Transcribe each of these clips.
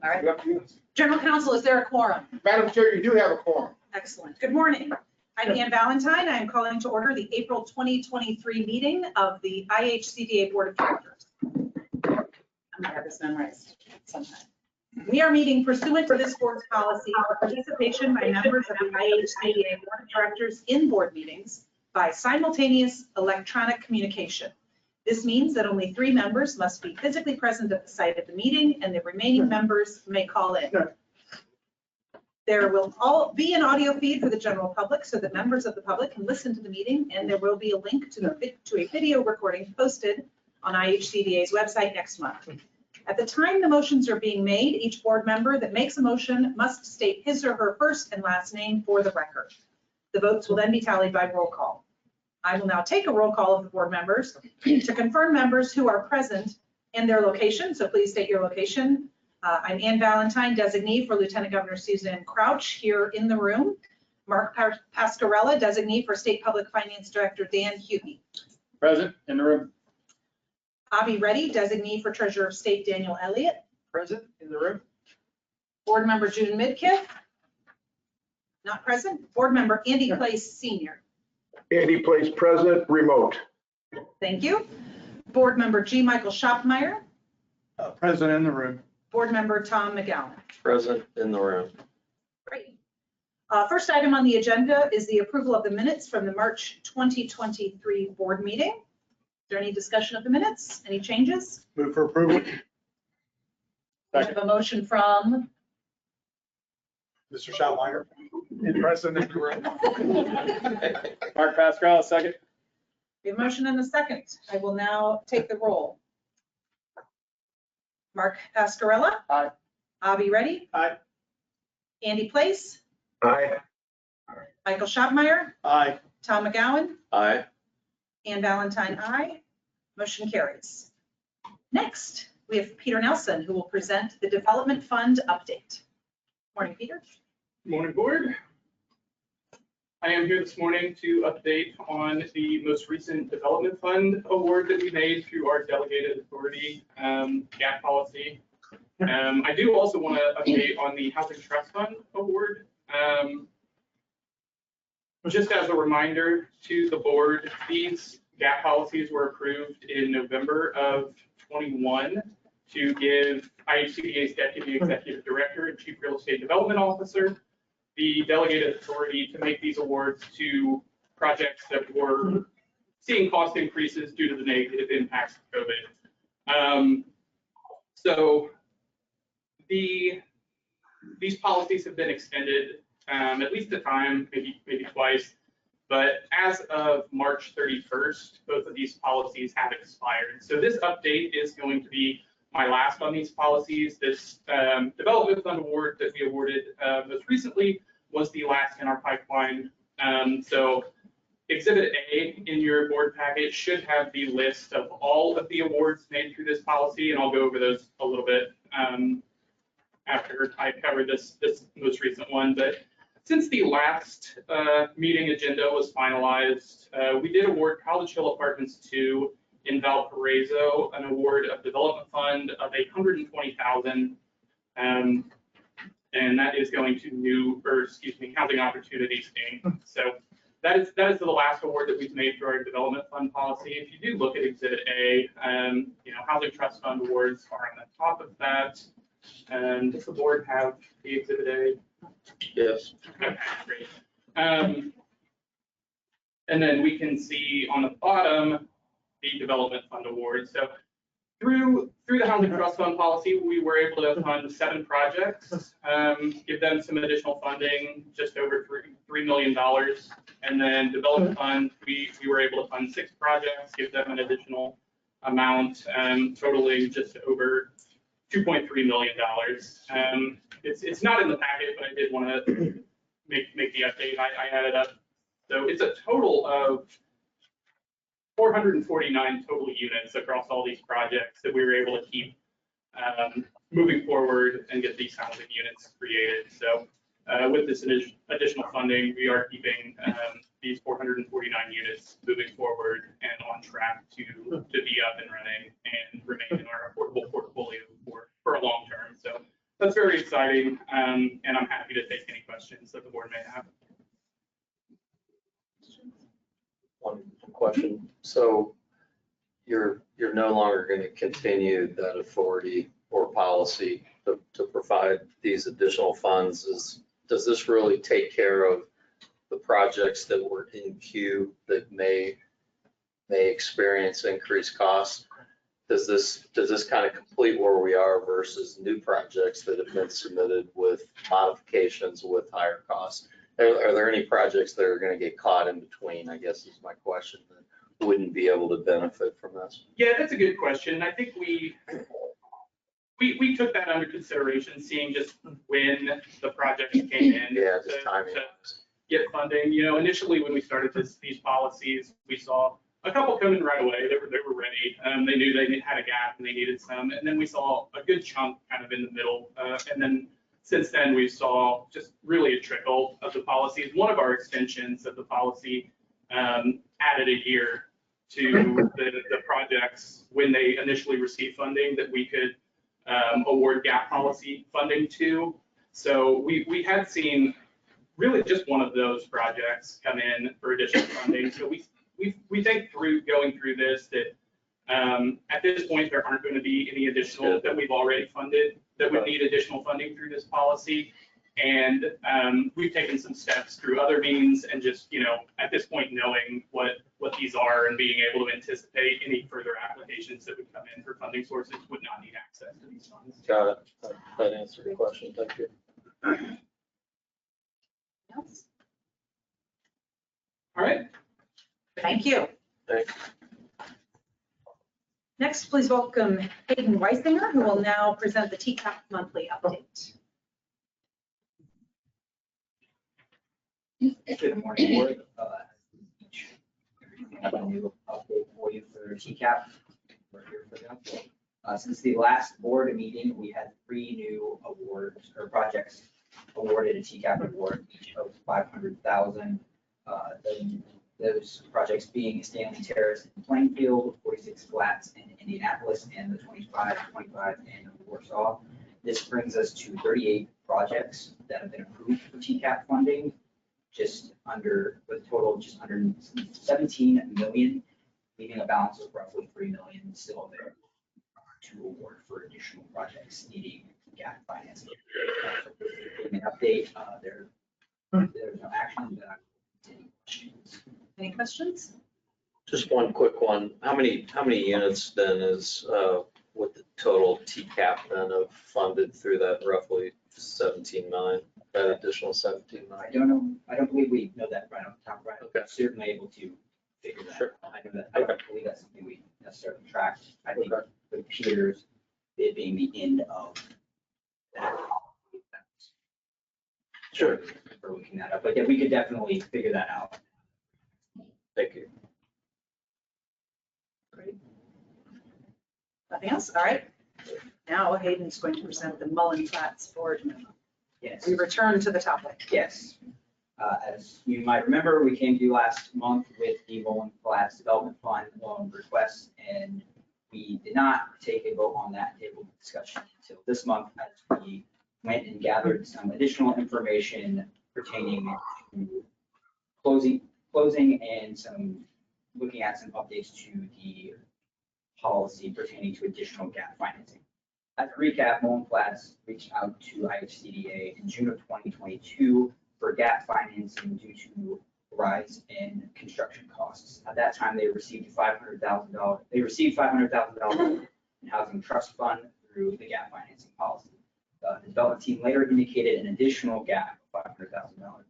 All right. General Counsel, is there a quorum? Madam Chair, you do have a quorum. Excellent. Good morning. I'm Ann Valentine. I am calling to order the April 2023 meeting of the IHCDA Board of Directors. I'm gonna have this memorized sometime. We are meeting pursuant to this board's policy for participation by members of the IHCDA Board of Directors in board meetings by simultaneous electronic communication. This means that only 3 members must be physically present at the site of the meeting, and the remaining members may call in. There will all be an audio feed for the general public so that members of the public can listen to the meeting, and there will be a link to a video recording posted on IHCDA's website next month. At the time the motions are being made, each board member that makes a motion must state his or her first and last name for the record. The votes will then be tallied by roll call. I will now take a roll call of the board members to confirm members who are present and their location, so please state your location. I'm Ann Valentine, designee for Lieutenant Governor Susan Crouch here in the room. Mark Pascarella, designee for State Public Finance Director Dan Hughey. Present in the room. Avi Reddy, designee for Treasurer of State Daniel Elliott. Present in the room. Board member June Midkiff. Not present. Board member Andy Place Sr. Andy Place present, remote. Thank you. Board member G. Michael Shopmeyer. Present in the room. Board member Tom McGowan. Present in the room. Great. First item on the agenda is the approval of the minutes from the March 2023 board meeting. Is there any discussion of the minutes? Any changes? Move for approval. We have a motion from Mr. Schotmeyer. Present in the room. Mark Pascal, second. We have a motion and a second. I will now take the roll. Mark Pascarella. Aye. Avi Reddy. Aye. Andy Place. Aye. Michael Shopmeyer. Aye. Tom McGowan. Aye. Ann Valentine, aye. Motion carries. Next, we have Peter Nelson, who will present the Development Fund update. Morning, Peter. Morning, board. I am here this morning to update on the most recent development fund award that we made through our delegated authority gap policy. I do also want to update on the Housing Trust Fund award. Just as a reminder to the board, these gap policies were approved in November of 21 to give IHCDA's Deputy Executive Director and Chief Real Estate Development Officer the delegated authority to make these awards to projects that were seeing cost increases due to the negative impacts of COVID. So these policies have been extended at least a time, maybe twice. But as of March 31st, both of these policies have expired. So this update is going to be my last on these policies. This development fund award that we awarded most recently was the last in our pipeline. So Exhibit A in your board package should have the list of all of the awards made through this policy, and I'll go over those a little bit after I cover this most recent one. But since the last meeting agenda was finalized, we did award College Hill Apartments 2 in Valparaiso an award of development fund of $120,000, and that is going to Housing Opportunities Inc. So that is the last award that we've made through our development fund policy. If you do look at Exhibit A, Housing Trust Fund awards are on the top of that. Does the board have the Exhibit A? Yes. Okay, great. And then we can see on the bottom the development fund awards. So through the Housing Trust Fund policy, we were able to fund 7 projects, give them some additional funding, just over $3 million. And then development fund, we were able to fund 6 projects, give them an additional amount, totaling just over $2.3 million. It's not in the packet, but I did want to make the update. I added up. So it's a total of 449 total units across all these projects that we were able to keep moving forward and get these housing units created. So with this additional funding, we are keeping these 449 units moving forward and on track to be up and running and remain in our affordable portfolio for a long term. So that's very exciting, and I'm happy to take any questions that the board may have. One question. So you're no longer going to continue that authority or policy to provide these additional funds. Does this really take care of the projects that were in queue that may experience increased costs? Does this kind of complete where we are versus new projects that have been submitted with modifications with higher costs? Are there any projects that are going to get caught in between, I guess is my question, that wouldn't be able to benefit from this? Yeah, that's a good question. I think we took that under consideration, seeing just when the projects came in. Yeah, just timing. to Get funding. Initially when we started these policies, we saw a couple come in right away. They were ready. They knew they had a gap and they needed some. And then we saw a good chunk kind of in the middle. And then since then, we saw just really a trickle of the policies. One of our extensions of the policy added a year to the projects when they initially received funding that we could award gap policy funding to. So we had seen really just one of those projects come in for additional funding. So we think going through this that at this point, there aren't going to be any additional that we've already funded that would need additional funding through this policy. And we've taken some steps through other means and just, at this point, knowing what these are and being able to anticipate any further applications that would come in for funding sources would not need access to these funds. Got it. That answered your question. Thank you. Yes. All right. Thank you. Thanks. Next, please welcome Hayden Weisinger, who will now present the TCAP monthly update. Good morning, board. I have a new update for you for TCAP. We're here for the update. Since the last board meeting, we had 3 new awards or projects awarded a TCAP award, each of $500,000. Those projects being Stanley Terrace in Plainfield, 46 Flats in Indianapolis, and the 25 in Warsaw. This brings us to 38 projects that have been approved for TCAP funding, with a total of just under 17 million, leaving a balance of roughly 3 million still available to award for additional projects needing TCAP financing. An update, there's no action, but any questions? Any questions? Just one quick one. How many units then is with the total TCAP then of funded through that roughly 17 million, that additional 17 million? I don't know. I don't believe we know that right off the top right. Okay. Certainly able to figure that Sure. out. I know that. I don't believe that's something we necessarily tracked. I think with Peters, it being the end of that. Sure. For looking that up, but yeah, we could definitely figure that out. Thank you. Great. Nothing else? All right. Now Hayden's going to present the Mullen Flats Forge memo. Yes. We return to the topic. Yes. As you might remember, we came to you last month with the Mullen Flats Development Fund loan request, and we did not take a vote on that table discussion until this month as we went and gathered some additional information pertaining to closing and looking at some updates to the policy pertaining to additional gap financing. As a recap, Mullen Flats reached out to IHCDA in June of 2022 for gap financing due to rise in construction costs. At that time, they received $500,000. They received $500,000 in housing trust fund through the gap financing policy. The development team later indicated an additional gap of $500,000,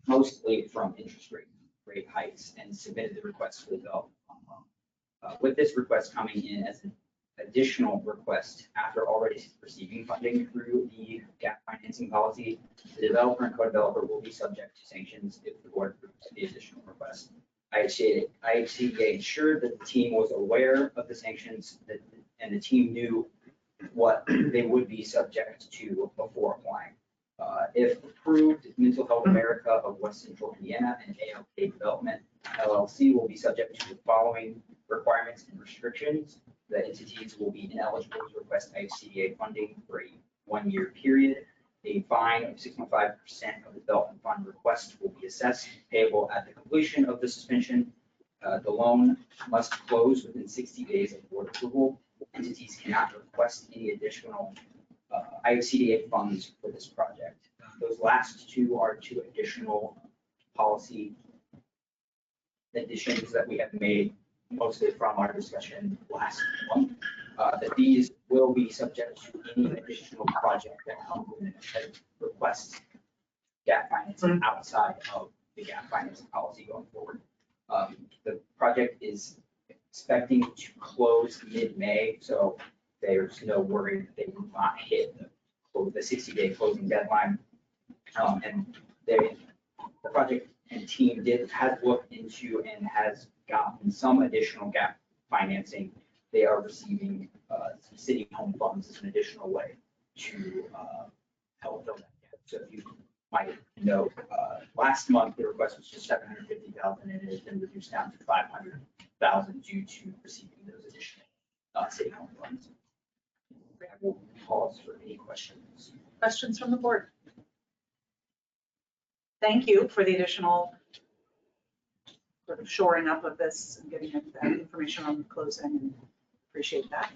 mostly from interest rate hikes, and submitted the request for the development fund loan. With this request coming in as an additional request after already receiving funding through the gap financing policy, the developer and co-developer will be subject to sanctions if the board approves the additional request. IHCDA ensured that the team was aware of the sanctions and the team knew what they would be subject to before applying. If approved, Mental Health America of West Central Indiana and ALK Development LLC will be subject to the following requirements and restrictions. The entities will be ineligible to request IHCDA funding for a 1-year period. A fine of 6.5% of the development fund request will be assessed payable at the completion of the suspension. The loan must close within 60 days of board approval. Entities cannot request any additional IHCDA funds for this project. Those last two are two additional policy additions that we have made, mostly from our discussion last month. That these will be subject to any additional project that comes in that requests gap financing outside of the gap financing policy going forward. The project is expecting to close mid-May, so there's no worry that they will not hit the 60-day closing deadline. And the project and team has looked into and has gotten some additional gap financing. They are receiving some city home funds as an additional way to help fill that gap. So if you might note, last month the request was just $750,000 and it has been reduced down to $500,000 due to receiving those additional city home funds. I will pause for any questions. Questions from the board? Thank you for the additional sort of shoring up of this and getting that information on the closing. Appreciate that.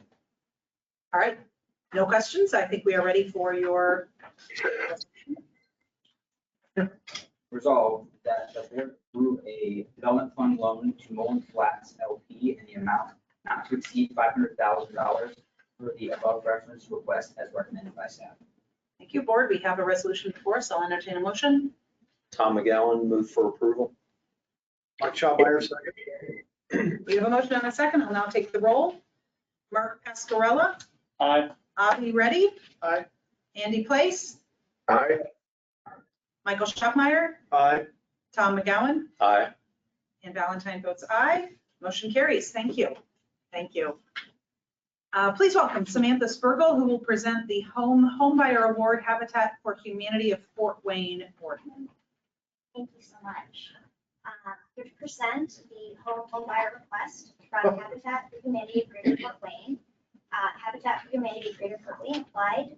All right, no questions. I think we are ready for your. Resolved that the board approve a development fund loan to Mullen Flats LP in the amount not to exceed $500,000 for the above referenced request as recommended by staff. Thank you, board. We have a resolution before us. I'll entertain a motion. Tom McGowan, move for approval. Mike Shopmeyer, second. We have a motion and a second. I'll now take the roll. Mark Pascarella, Aye. Avi Reddy. Aye. Andy Place, Aye. Michael Schuckmeyer, Aye. Tom McGowan, Aye. and Valentine votes aye. Motion carries. Thank you. Thank you. Please welcome Samantha Spurgel, who will present the Home Buyer Award Habitat for Humanity of Fort Wayne, Oregon. Thank you so much. Here to present the home buyer request from Habitat for Humanity of Greater Fort Wayne. Habitat for Humanity of Greater Fort Wayne applied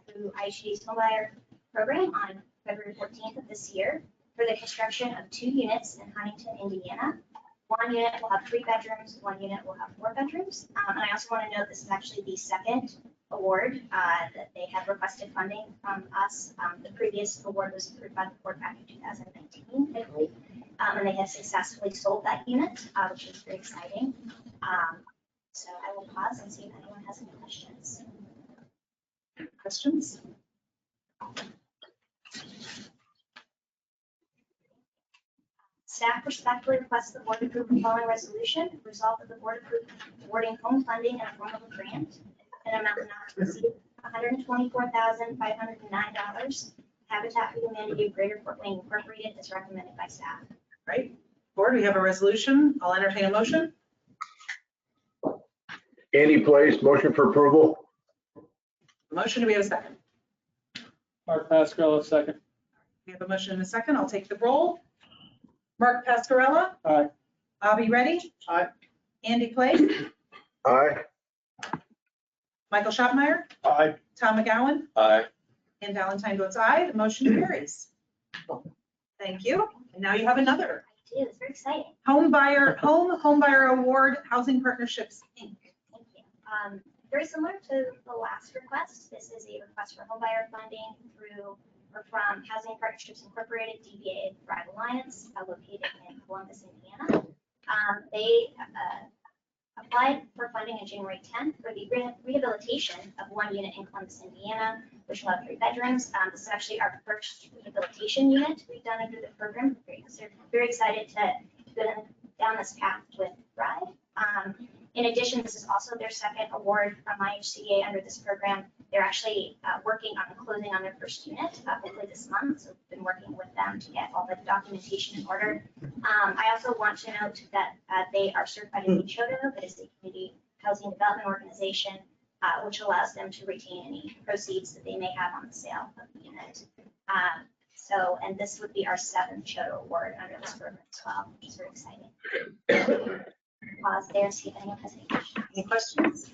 through IHCDA's home buyer program on February 14th of this year for the construction of 2 units in Huntington, Indiana. 1 unit will have 3 bedrooms, 1 unit will have 4 bedrooms. And I also want to note this is actually the second award that they have requested funding from us. The previous award was approved by the board back in 2019, I believe. And they have successfully sold that unit, which is very exciting. So I will pause and see if anyone has any questions. Questions? Staff respectfully requests the board approve the following resolution. Resolve that the board approve awarding home funding in the form of a grant in an amount not to exceed $124,509. Habitat for Humanity of Greater Fort Wayne Incorporated as recommended by staff. Right. Board, we have a resolution. I'll entertain a motion. Andy Place, motion for approval. Motion, do we have a second? Mark Pascarella, second. We have a motion and a second. I'll take the roll. Mark Pascarella. Aye. Avi Reddy. Aye. Andy Place. Aye. Michael Schuckmeyer. Aye. Tom McGowan. Aye. And Valentine votes aye. The motion carries. Thank you. And now you have another I do, it's very exciting. Home Buyer Award Housing Partnerships, Inc. Thank you. Very similar to the last request, this is a request for homebuyer funding through or from Housing Partnerships Incorporated, DBA Thrive Alliance, located in Columbus, Indiana. They applied for funding on January 10th for the rehabilitation of 1 unit in Columbus, Indiana, which will have 3 bedrooms. This is actually our first rehabilitation unit we've done under the program. So very excited to go down this path with Thrive. In addition, this is also their second award from IHCDA under this program. They're actually working on closing on their first unit, hopefully this month. So we've been working with them to get all the documentation in order. I also want to note that they are certified in IHCDA, that is the Community Housing Development Organization, which allows them to retain any proceeds that they may have on the sale of the unit. And this would be our 7th CHODA award under this program as well, which is very exciting. Pause there, see if anyone has any questions. Any questions?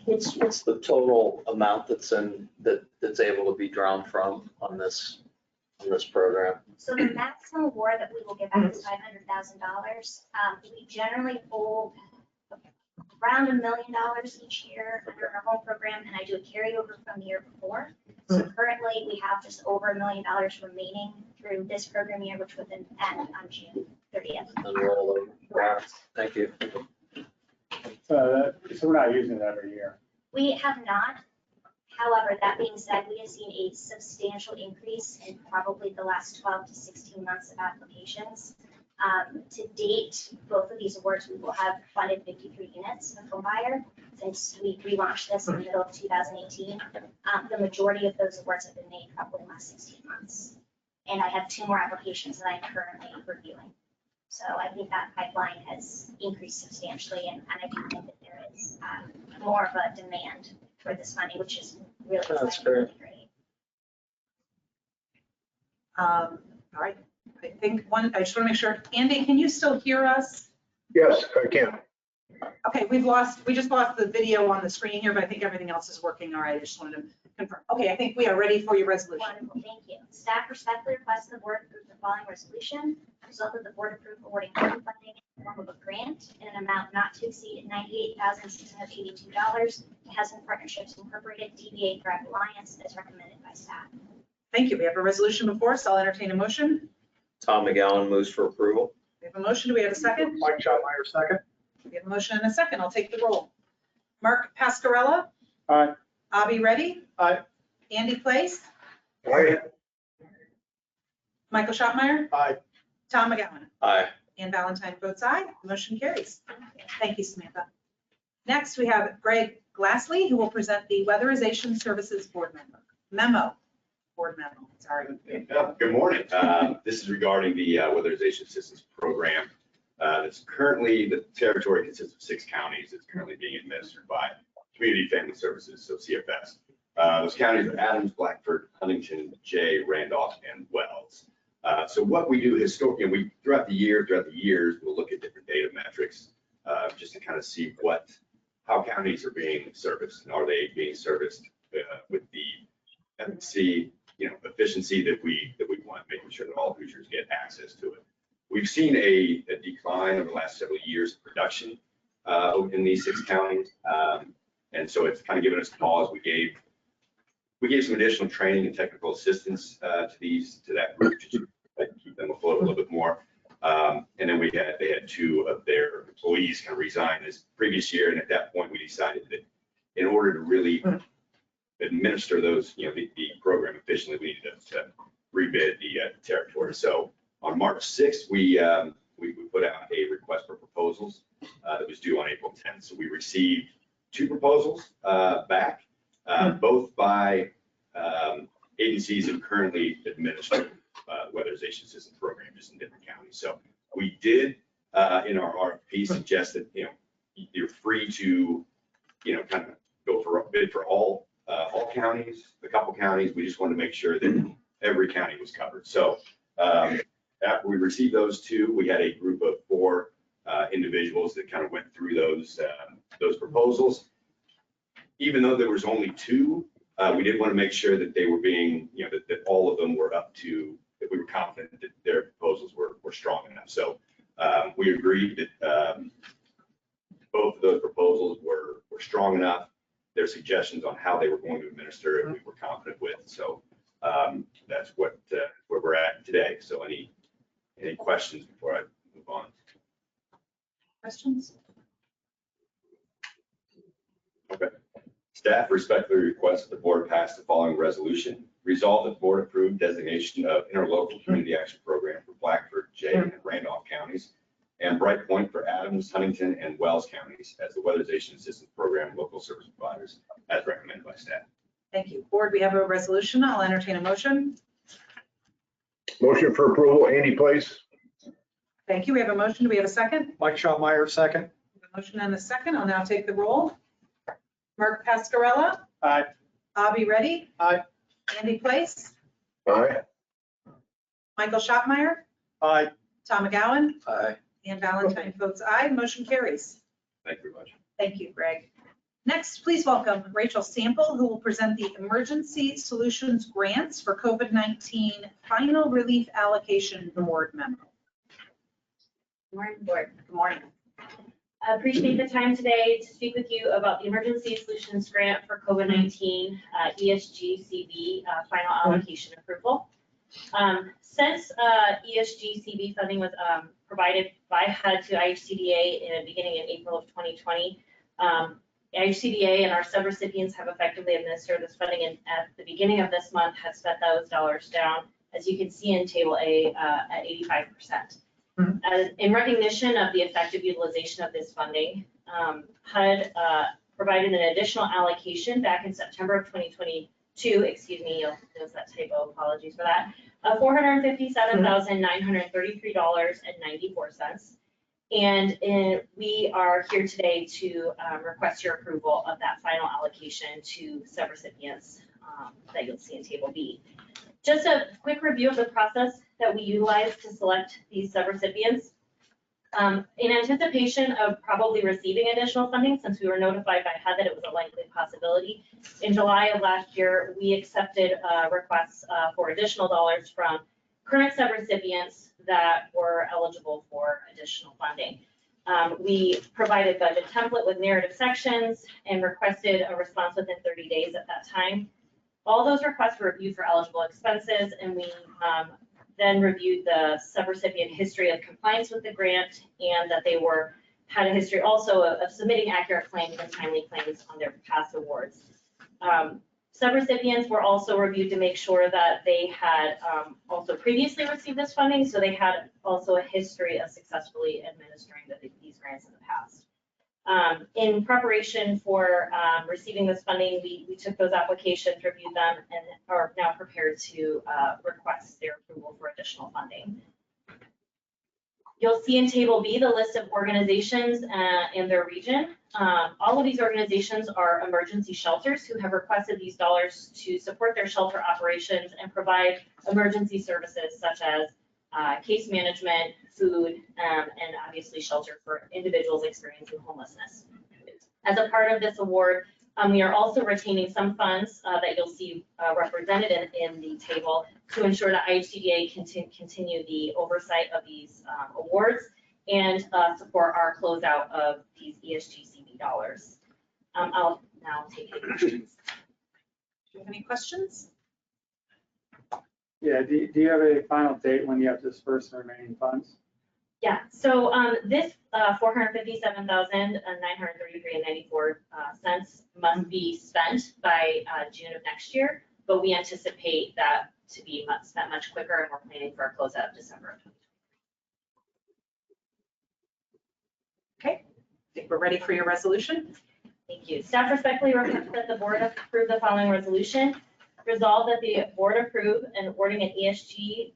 What's the total amount that's able to be drawn from on this program? So the maximum award that we will give back is $500,000. We generally hold around $1 million each year under our home program, and I do a carryover from the year before. So currently, we have just over $1 million remaining through this program year, which would then end on June 30th. And roll over. Thank you. So we're not using it every year. We have not. However, that being said, we have seen a substantial increase in probably the last 12 to 16 months of applications. To date, both of these awards, we will have funded 53 units of home buyer since we relaunched this in the middle of 2018. The majority of those awards have been made probably in the last 16 months. And I have 2 more applications that I'm currently reviewing. So I think that pipeline has increased substantially, and I do think that there is more of a demand for this money, which is really That's exciting, really great. All right, I think I just want to make sure, Andy, can you still hear us? Yes, I can. Okay, we just lost the video on the screen here, but I think everything else is working all right. I just wanted to confirm. Okay, I think we are ready for your resolution. Wonderful, thank you. Staff respectfully requests the board approve the following resolution. Result of the board approve awarding funding in the form of a grant in an amount not to exceed $98,682 to Housing Partnerships Incorporated DBA Thrive Alliance as recommended by staff. Thank you. We have a resolution before us. I'll entertain a motion. Tom McGowan moves for approval. We have a motion. Do we have a second? Mike Schottenheimer, second. We have a motion and a second. I'll take the roll. Mark Pascarella, Aye. Avi Reddy, Aye. Andy Place, Aye. Michael Schottmeyer, Aye. Tom McGowan, Aye. and Valentine votes aye. Motion carries. Thank you, Samantha. Next, we have Greg Glassley, who will present the Weatherization Services Board memo. Sorry. Good morning. This is regarding the Weatherization Assistance Program. That's currently, the territory consists of 6 counties. It's currently being administered by Community Family Services, so CFS. Those counties are Adams, Blackford, Huntington, Jay, Randolph, and Wells. So what we do historically, throughout the years, we'll look at different data metrics just to kind of see how counties are being serviced, and are they being serviced with the efficacy, efficiency that we want, making sure that all Hoosiers get access to it. We've seen a decline over the last several years of production in these 6 counties, and so it's kind of given us pause. We gave some additional training and technical assistance to that group to keep them afloat a little bit more. And then they had 2 of their employees kind of resign this previous year, and at that point we decided that in order to really administer those, the program efficiently, we needed to rebid the territory. So on March 6th, we put out a request for proposals that was due on April 10th. So we received 2 proposals back, both by agencies that currently administer weatherization assistance program just in different counties. So we did in our RFP suggest that you're free to kind of go for a bid for all counties. A couple counties, we just wanted to make sure that every county was covered. So after we received those 2, we had a group of 4 individuals that kind of went through those proposals. Even though there was only 2, we did want to make sure that they were being, that all of them were up to, that we were confident that their proposals were strong enough. So we agreed that both of those proposals were strong enough. Their suggestions on how they were going to administer it, we were confident with. So that's where we're at today. So any questions before I move on? Questions? Okay. Staff respectfully requests that the board pass the following resolution. Resolve that the board approve designation of interlocal community action program for Blackford, Jay, and Randolph counties, and Bright Point for Adams, Huntington, and Wells counties as the weatherization assistance program local service providers as recommended by staff. Thank you. Board, we have a resolution. I'll entertain a motion. Motion for approval, Andy Place. Thank you. We have a motion. Do we have a second? Mike Schottenheimer, second. We have a motion and a second. I'll now take the roll. Mark Pascarella, Aye. Avi Reddy. Aye. Andy Place, Aye. Michael Schottmeyer, Aye. Tom McGowan, Aye. and Valentine votes aye. Motion carries. Thank you very much. Thank you, Greg. Next, please welcome Rachel Sample, who will present the Emergency Solutions Grants for COVID-19 Final Relief Allocation Board memo. Good morning, board. Good morning. I appreciate the time today to speak with you about the Emergency Solutions Grant for COVID-19 ESGCB final allocation approval. Since ESGCB funding was provided by HUD to IHCDA beginning in April of 2020, IHCDA and our subrecipients have effectively administered this funding, and at the beginning of this month had spent those dollars down, as you can see in Table A, at 85%. In recognition of the effective utilization of this funding, HUD provided an additional allocation back in September of 2022, excuse me, you'll notice that typo, apologies for that, of $457,933.94. And we are here today to request your approval of that final allocation to subrecipients that you'll see in Table B. Just a quick review of the process that we utilize to select these subrecipients. In anticipation of probably receiving additional funding, since we were notified by HUD that it was a likely possibility, in July of last year, we accepted requests for additional dollars from current subrecipients that were eligible for additional funding. We provided budget template with narrative sections and requested a response within 30 days at that time. All those requests were reviewed for eligible expenses, and we then reviewed the subrecipient history of compliance with the grant, and that they had a history also of submitting accurate claims and timely claims on their past awards. Subrecipients were also reviewed to make sure that they had also previously received this funding, so they had also a history of successfully administering these grants in the past. In preparation for receiving this funding, we took those applications, reviewed them, and are now prepared to request their approval for additional funding. You'll see in Table B the list of organizations in their region. All of these organizations are emergency shelters who have requested these dollars to support their shelter operations and provide emergency services such as case management, food, and obviously shelter for individuals experiencing homelessness. As a part of this award, we are also retaining some funds that you'll see represented in the table to ensure that IHCDA can continue the oversight of these awards and support our closeout of these ESGCB dollars. I'll now take any questions. Do you have any questions? Yeah, do you have a final date when you have to disperse the remaining funds? Yeah, so this $457,933.94 must be spent by June of next year, but we anticipate that to be spent much quicker, and we're planning for a closeout of December of 2023. Okay, I think we're ready for your resolution. Thank you. Staff respectfully request that the board approve the following resolution. Resolve that the board approve and awarding an ESG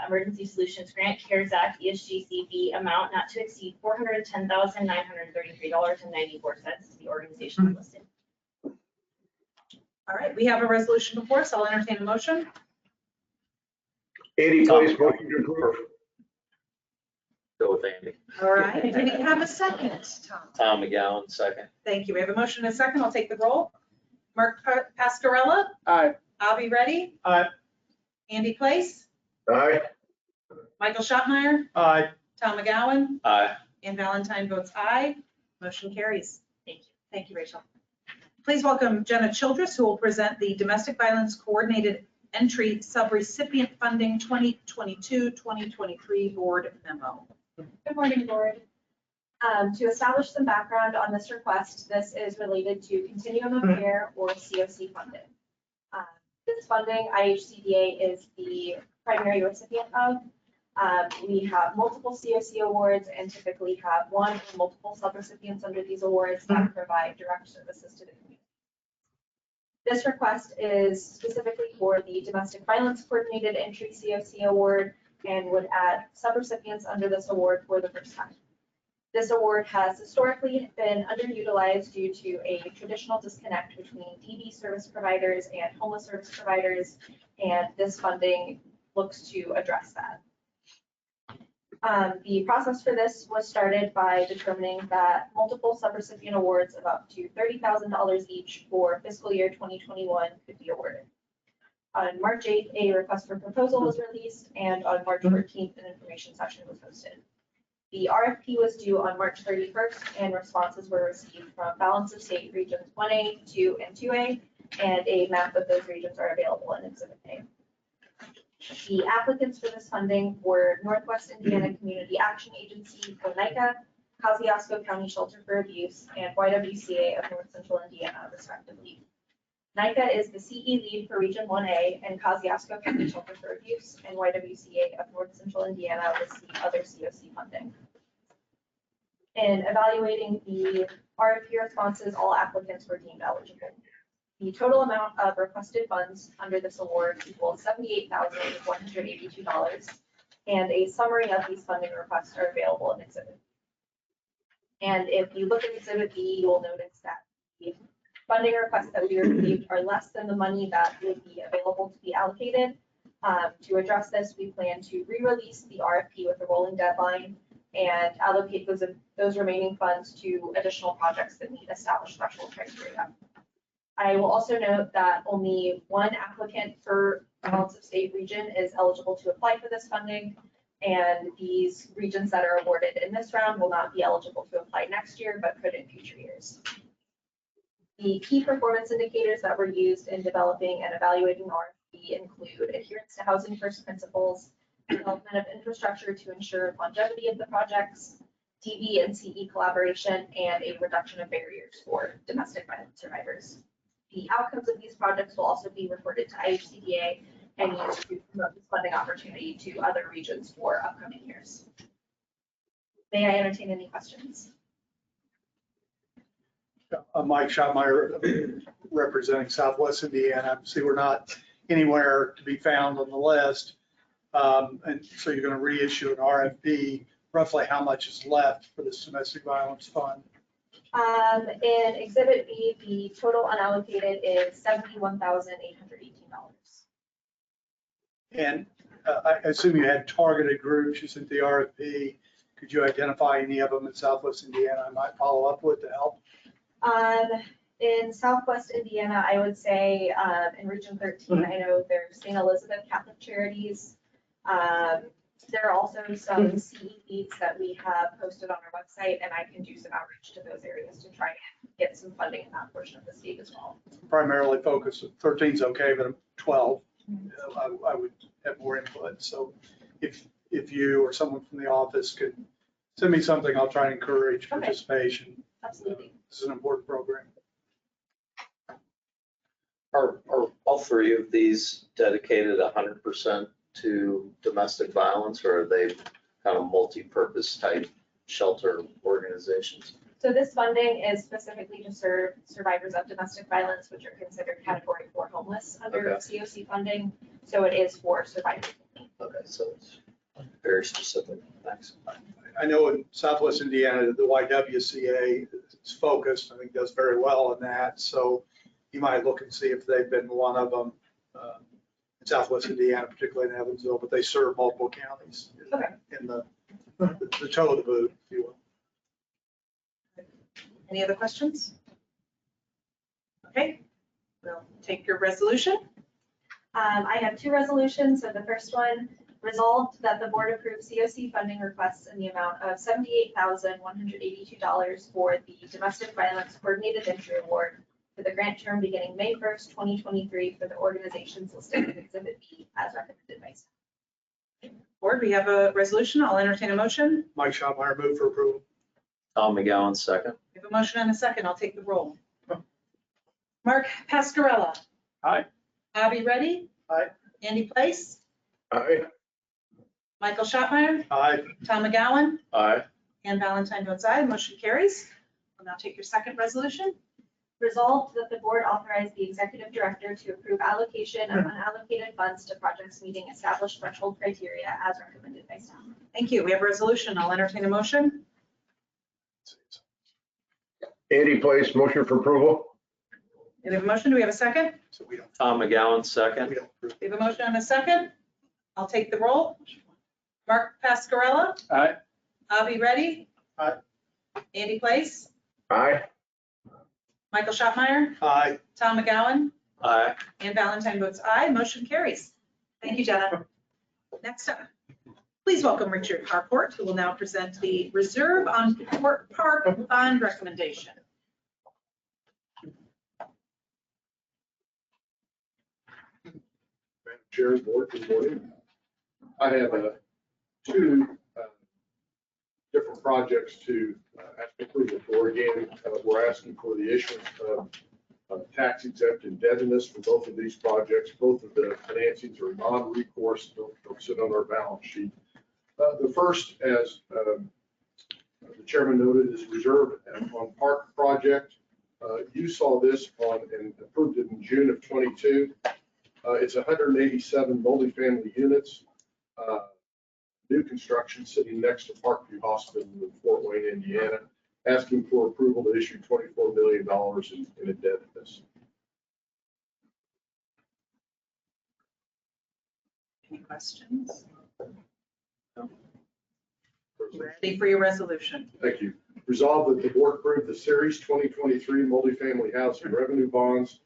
Emergency Solutions Grant CARES Act ESGCB amount not to exceed $410,933.94 to the organization listed. All right, we have a resolution before us. I'll entertain a motion. Andy, please, motion to approve. Go with Andy. All right, do we have a second, Tom? Tom McGowan, second. Thank you. We have a motion and a second. I'll take the roll. Mark Pascarella? Aye. Avi Reddy? Aye. Andy Place? Aye. Michael Schottmeyer? Aye. Tom McGowan? Aye. And Valentine votes aye. Motion carries. Thank you. Thank you, Rachel. Please welcome Jenna Childress, who will present the Domestic Violence Coordinated Entry Subrecipient Funding 2022-2023 Board Memo. Good morning, board. To establish some background on this request, this is related to Continuum of Care or COC funding. This funding, IHCDA is the primary recipient of. We have multiple COC awards and typically have one or multiple subrecipients under these awards that provide direct services to the community. This request is specifically for the Domestic Violence Coordinated Entry COC Award and would add subrecipients under this award for the first time. This award has historically been underutilized due to a traditional disconnect between DV service providers and homeless service providers, and this funding looks to address that. The process for this was started by determining that multiple subrecipient awards of up to $30,000 each for fiscal year 2021 could be awarded. On March 8th, a request for proposal was released, and on March 14th, an information session was hosted. The RFP was due on March 31st, and responses were received from Balance of State Regions 1A, 2, and 2A, and a map of those regions are available in Exhibit A. The applicants for this funding were Northwest Indiana Community Action Agency, or NICA, Kosciuszko County Shelter for Abuse, and YWCA of North Central Indiana, respectively. NICA is the CE lead for Region 1A, and Kosciuszko County Shelter for Abuse and YWCA of North Central Indiana receive other COC funding. In evaluating the RFP responses, all applicants were deemed eligible. The total amount of requested funds under this award equals $78,182, and a summary of these funding requests are available in Exhibit B. And if you look at Exhibit B, you will notice that the funding requests that we received are less than the money that would be available to be allocated. To address this, we plan to re-release the RFP with a rolling deadline and allocate those remaining funds to additional projects that meet established threshold criteria. I will also note that only one applicant per Balance of State region is eligible to apply for this funding, and these regions that are awarded in this round will not be eligible to apply next year, but could in future years. The key performance indicators that were used in developing and evaluating the RFP include adherence to housing first principles, development of infrastructure to ensure longevity of the projects, DV and CE collaboration, and a reduction of barriers for domestic violence survivors. The outcomes of these projects will also be reported to IHCDA and used to promote this funding opportunity to other regions for upcoming years. May I entertain any questions? Mike Schottmeyer, representing Southwest Indiana. See, we're not anywhere to be found on the list. And so you're going to reissue an RFP. Roughly how much is left for this domestic violence fund? In Exhibit B, the total unallocated is $71,818. And I assume you had targeted groups. You sent the RFP. Could you identify any of them in Southwest Indiana I might follow up with to help? In Southwest Indiana, I would say in Region 13, I know there's St. Elizabeth Catholic Charities. There are also some CE leads that we have posted on our website, and I can do some outreach to those areas to try and get some funding in that portion of the state as well. Primarily focused, 13 is okay, but 12, I would have more input. So if you or someone from the office could send me something, I'll try and encourage participation. Absolutely. This is an important program. Are all three of these dedicated 100% to domestic violence, or are they kind of multi-purpose type shelter organizations? So this funding is specifically to serve survivors of domestic violence, which are considered Category 4 homeless under COC funding. So it is for survivors. Okay, so it's very specific. Thanks. I know in Southwest Indiana, the YWCA is focused, I think does very well on that. So you might look and see if they've been one of them in Southwest Indiana, particularly in Evansville, but they serve multiple counties in the toe of the boot, if you will. Any other questions? Okay, we'll take your resolution. I have two resolutions. So the first one, resolved that the board approve COC funding requests in the amount of $78,182 for the Domestic Violence Coordinated Entry Award for the grant term beginning May 1st, 2023 for the organizations listed in Exhibit B as recommended by staff. Board, we have a resolution. I'll entertain a motion. Mike Schottmeyer, move for approval. Tom McGowan, second. We have a motion and a second. I'll take the roll. Mark Pascarella. Aye. Abby Reddy. Aye. Andy Place. Aye. Michael Schottmeyer. Aye. Tom McGowan. Aye. And Valentine votes aye. Motion carries. We'll now take your second resolution. Resolved that the board authorize the executive director to approve allocation of unallocated funds to projects meeting established threshold criteria as recommended by staff. Thank you. We have a resolution. I'll entertain a motion. Andy Place, motion for approval. We have a motion. Do we have a second? So we don't, Tom McGowan, we second. don't approve. We have a motion and a second. I'll take the roll. Mark Pascarella, Aye. Avi Reddy. Aye. Andy Place, Aye. Michael Shopmeyer, Aye. Tom McGowan, Aye. and Valentine votes aye. Motion carries. Thank you, Jenna. Next up, please welcome Richard Harcourt, who will now present the Reserve on Port Park Bond Recommendation. Madam Chair, Board, good morning. I have two different projects to ask approval for. Again, we're asking for the issuance of tax exempt indebtedness for both of these projects. Both of the financings are non-recourse, don't sit on our balance sheet. The first, as the chairman noted, is Reserve on Park project. You saw this on and approved it in June of 22. It's 187 multifamily units, new construction sitting next to Parkview Hospital in Fort Wayne, Indiana, asking for approval to issue $24 million in indebtedness. Any questions? Ready for your resolution. Thank you. Resolved that the board approve the Series 2023 multifamily housing revenue bonds,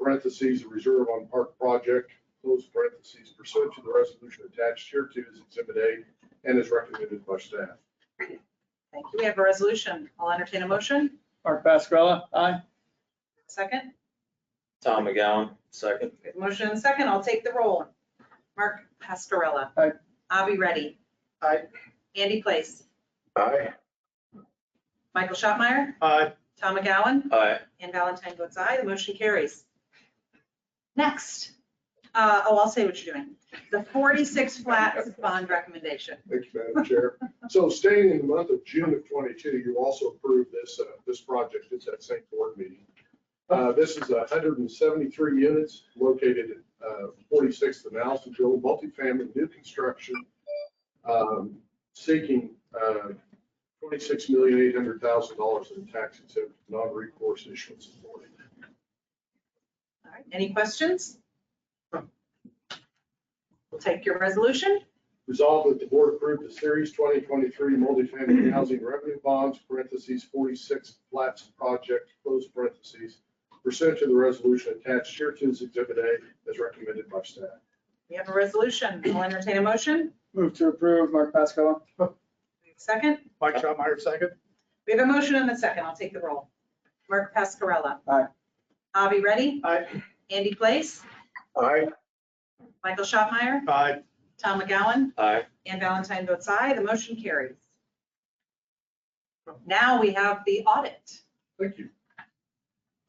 parentheses, Reserve on Park project, close parentheses, pursuant to the resolution attached here to as Exhibit A and is recommended by staff. Thank you. We have a resolution. I'll entertain a motion. Mark Pascarella, aye. Second. Tom McGowan, second. We have a motion and a second. I'll take the roll. Mark Pascarella. Aye. Avi Reddy. Aye. Andy Place. Aye. Michael Shopmeyer. Aye. Tom McGowan. Aye. And Valentine votes aye. The motion carries. Next. I'll say what you're doing. The 46 flats bond recommendation. Thank you, Madam Chair. So staying in the month of June of 22, you also approved this project. It's that same board meeting. This is 173 units located at 46th and Allisonville, multifamily new construction, seeking $26,800,000 in tax exempt non-recourse issuance authority. All right. Any questions? We'll take your resolution. Resolved that the board approve the Series 2023 multifamily housing revenue bonds, parentheses, 46 flats project, close parentheses, pursuant to the resolution attached here to as Exhibit A as recommended by staff. We have a resolution. I'll entertain a motion. Move to approve, Mark Pascarella. Second. Mike Shopmeyer, second. We have a motion and a second. I'll take the roll. Mark Pascarella. Aye. Avi Reddy. Aye. Andy Place. Aye. Michael Shopmeyer. Aye. Tom McGowan. Aye. And Valentine votes aye. The motion carries. Now we have the audit. Thank you.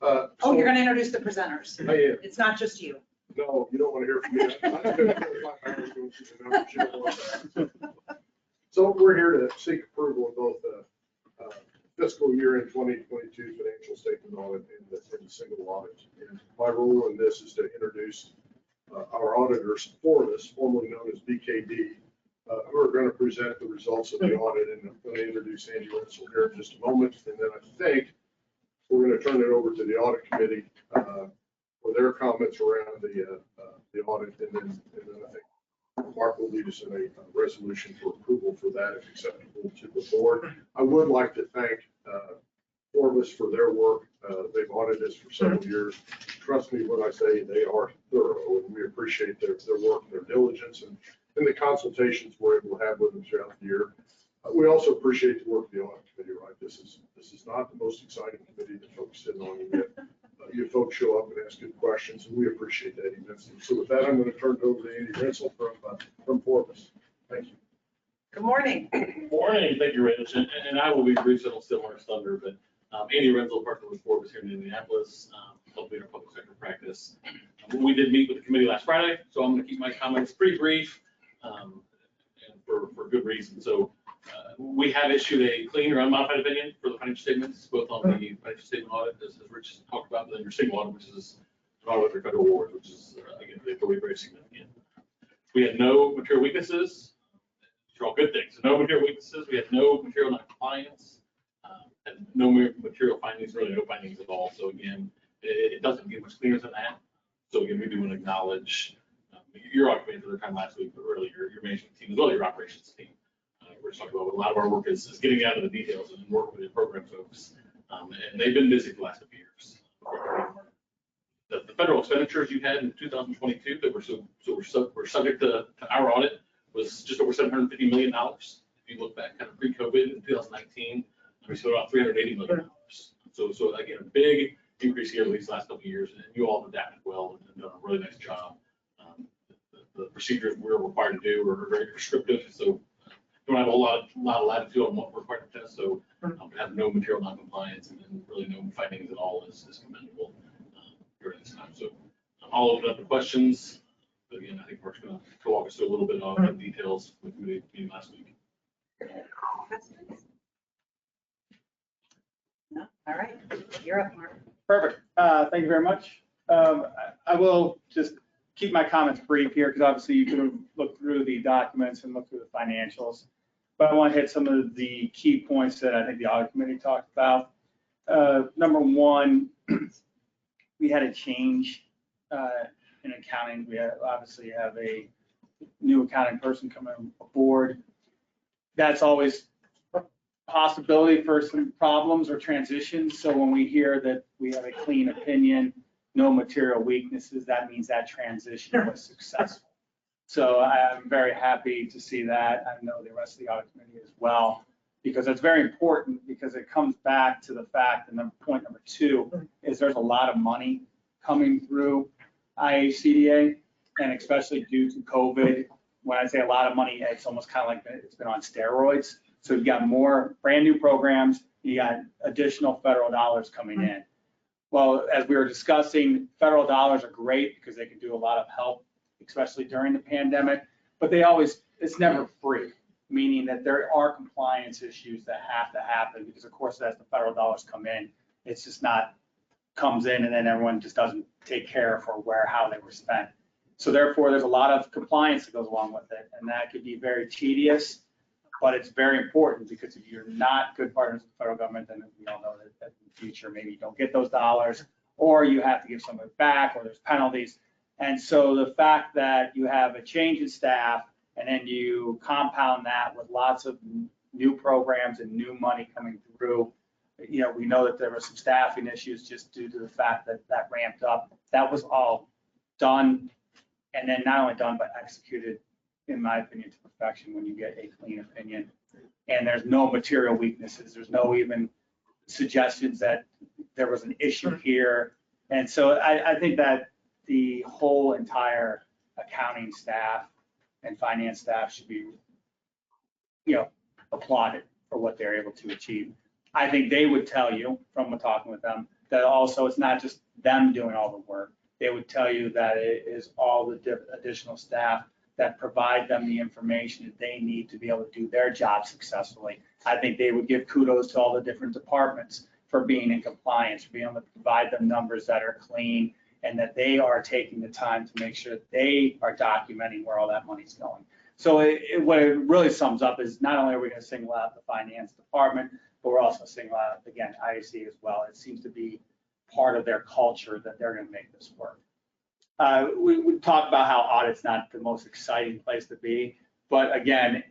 Oh, you're going to introduce the presenters. I am. It's not just you. No, you don't want to hear from me. I'm just gonna put my hands going through the numbers. You don't want that. So we're here to seek approval of both the fiscal year in 2022 financial statement audit and the single audit. And my role in this is to introduce our auditors for this, formerly known as BKD, who are going to present the results of the audit. And I'm going to introduce Andy Wenzel here in just a moment. And then I think we're going to turn it over to the audit committee for their comments around the audit. And then I think Mark will lead us in a resolution for approval for that if acceptable to the board. I would like to thank Forbes for their work. They've audited us for several years. Trust me when I say they are thorough, and we appreciate their work and their diligence and the consultations we're able to have with them throughout the year. We also appreciate the work of the audit committee, right? This is not the most exciting committee that folks sit on, and yet you folks show up and ask good questions, and we appreciate that immensely. So with that, I'm going to turn it over to Andy Wenzel from Forbes. Thank you. Good morning. Morning, thank you, Rich. And I will be brief, so I'll steal Mark's thunder, but Andy Renzel, partner with Forbes here in Indianapolis, helping our public sector practice. We did meet with the committee last Friday, so I'm going to keep my comments pretty brief and for good reason. So we have issued a clean or unmodified opinion for the financial statements, both on the financial statement audit, as Rich talked about, and then your single audit, which is an audit for federal awards, which is, again, very significant. We had no material weaknesses. These are all good things. So no material weaknesses. We had no material non-compliance, and no material findings, really no findings at all. So again, it doesn't get much cleaner than that. So again, we do want to acknowledge your audit committee for their time last week, but really your management team, as well as your operations team. We're just talking about a lot of our work is getting out of the details and working with the program folks. And they've been busy for the last couple of years. The federal expenditures you had in 2022 that were subject to our audit was just over $750 million. If you look back kind of pre-COVID in 2019, we spent about $380 million. So again, a big increase here these last couple of years, and you all have adapted well and done a really nice job. The procedures we're required to do are very prescriptive, so don't have a lot of latitude on what we're required to test. So have no material non-compliance and really no findings at all is commendable during this time. So I'll open up the questions. But again, I think Mark's going to walk us through a little bit of the details with the committee meeting last week. Questions? No? All right, you're up, Mark. Perfect. Thank you very much. I will just keep my comments brief here because obviously you could have looked through the documents and looked through the financials. But I want to hit some of the key points that I think the audit committee talked about. Number one, we had a change in accounting. We obviously have a new accounting person coming aboard. That's always a possibility for some problems or transitions. So when we hear that we have a clean opinion, no material weaknesses, that means that transition was successful. So I'm very happy to see that. I know the rest of the audit committee as well, because it's very important because it comes back to the fact, and then point number two is there's a lot of money coming through IHCDA, and especially due to COVID. When I say a lot of money, it's almost kind of like it's been on steroids. So you've got more brand new programs, you got additional federal dollars coming in. Well, as we were discussing, federal dollars are great because they can do a lot of help, especially during the pandemic, but it's never free, meaning that there are compliance issues that have to happen because of course as the federal dollars come in, it's just not comes in and then everyone just doesn't take care for how they were spent. So therefore there's a lot of compliance that goes along with it, and that could be very tedious, but it's very important because if you're not good partners with the federal government, then we all know that in the future, maybe you don't get those dollars or you have to give some of it back or there's penalties. And so the fact that you have a change in staff and then you compound that with lots of new programs and new money coming through, we know that there were some staffing issues just due to the fact that that ramped up. That was all done, and then not only done, but executed, in my opinion, to perfection when you get a clean opinion. And there's no material weaknesses. There's no even suggestions that there was an issue here. And so I think that the whole entire accounting staff and finance staff should be, applauded for what they're able to achieve. I think they would tell you from talking with them that also it's not just them doing all the work. They would tell you that it is all the additional staff that provide them the information that they need to be able to do their job successfully. I think they would give kudos to all the different departments for being in compliance, for being able to provide them numbers that are clean and that they are taking the time to make sure that they are documenting where all that money's going. So what it really sums up is not only are we going to single out the finance department, but we're also single out, again, IHC as well. It seems to be part of their culture that they're going to make this work. We talk about how audit's not the most exciting place to be, but again,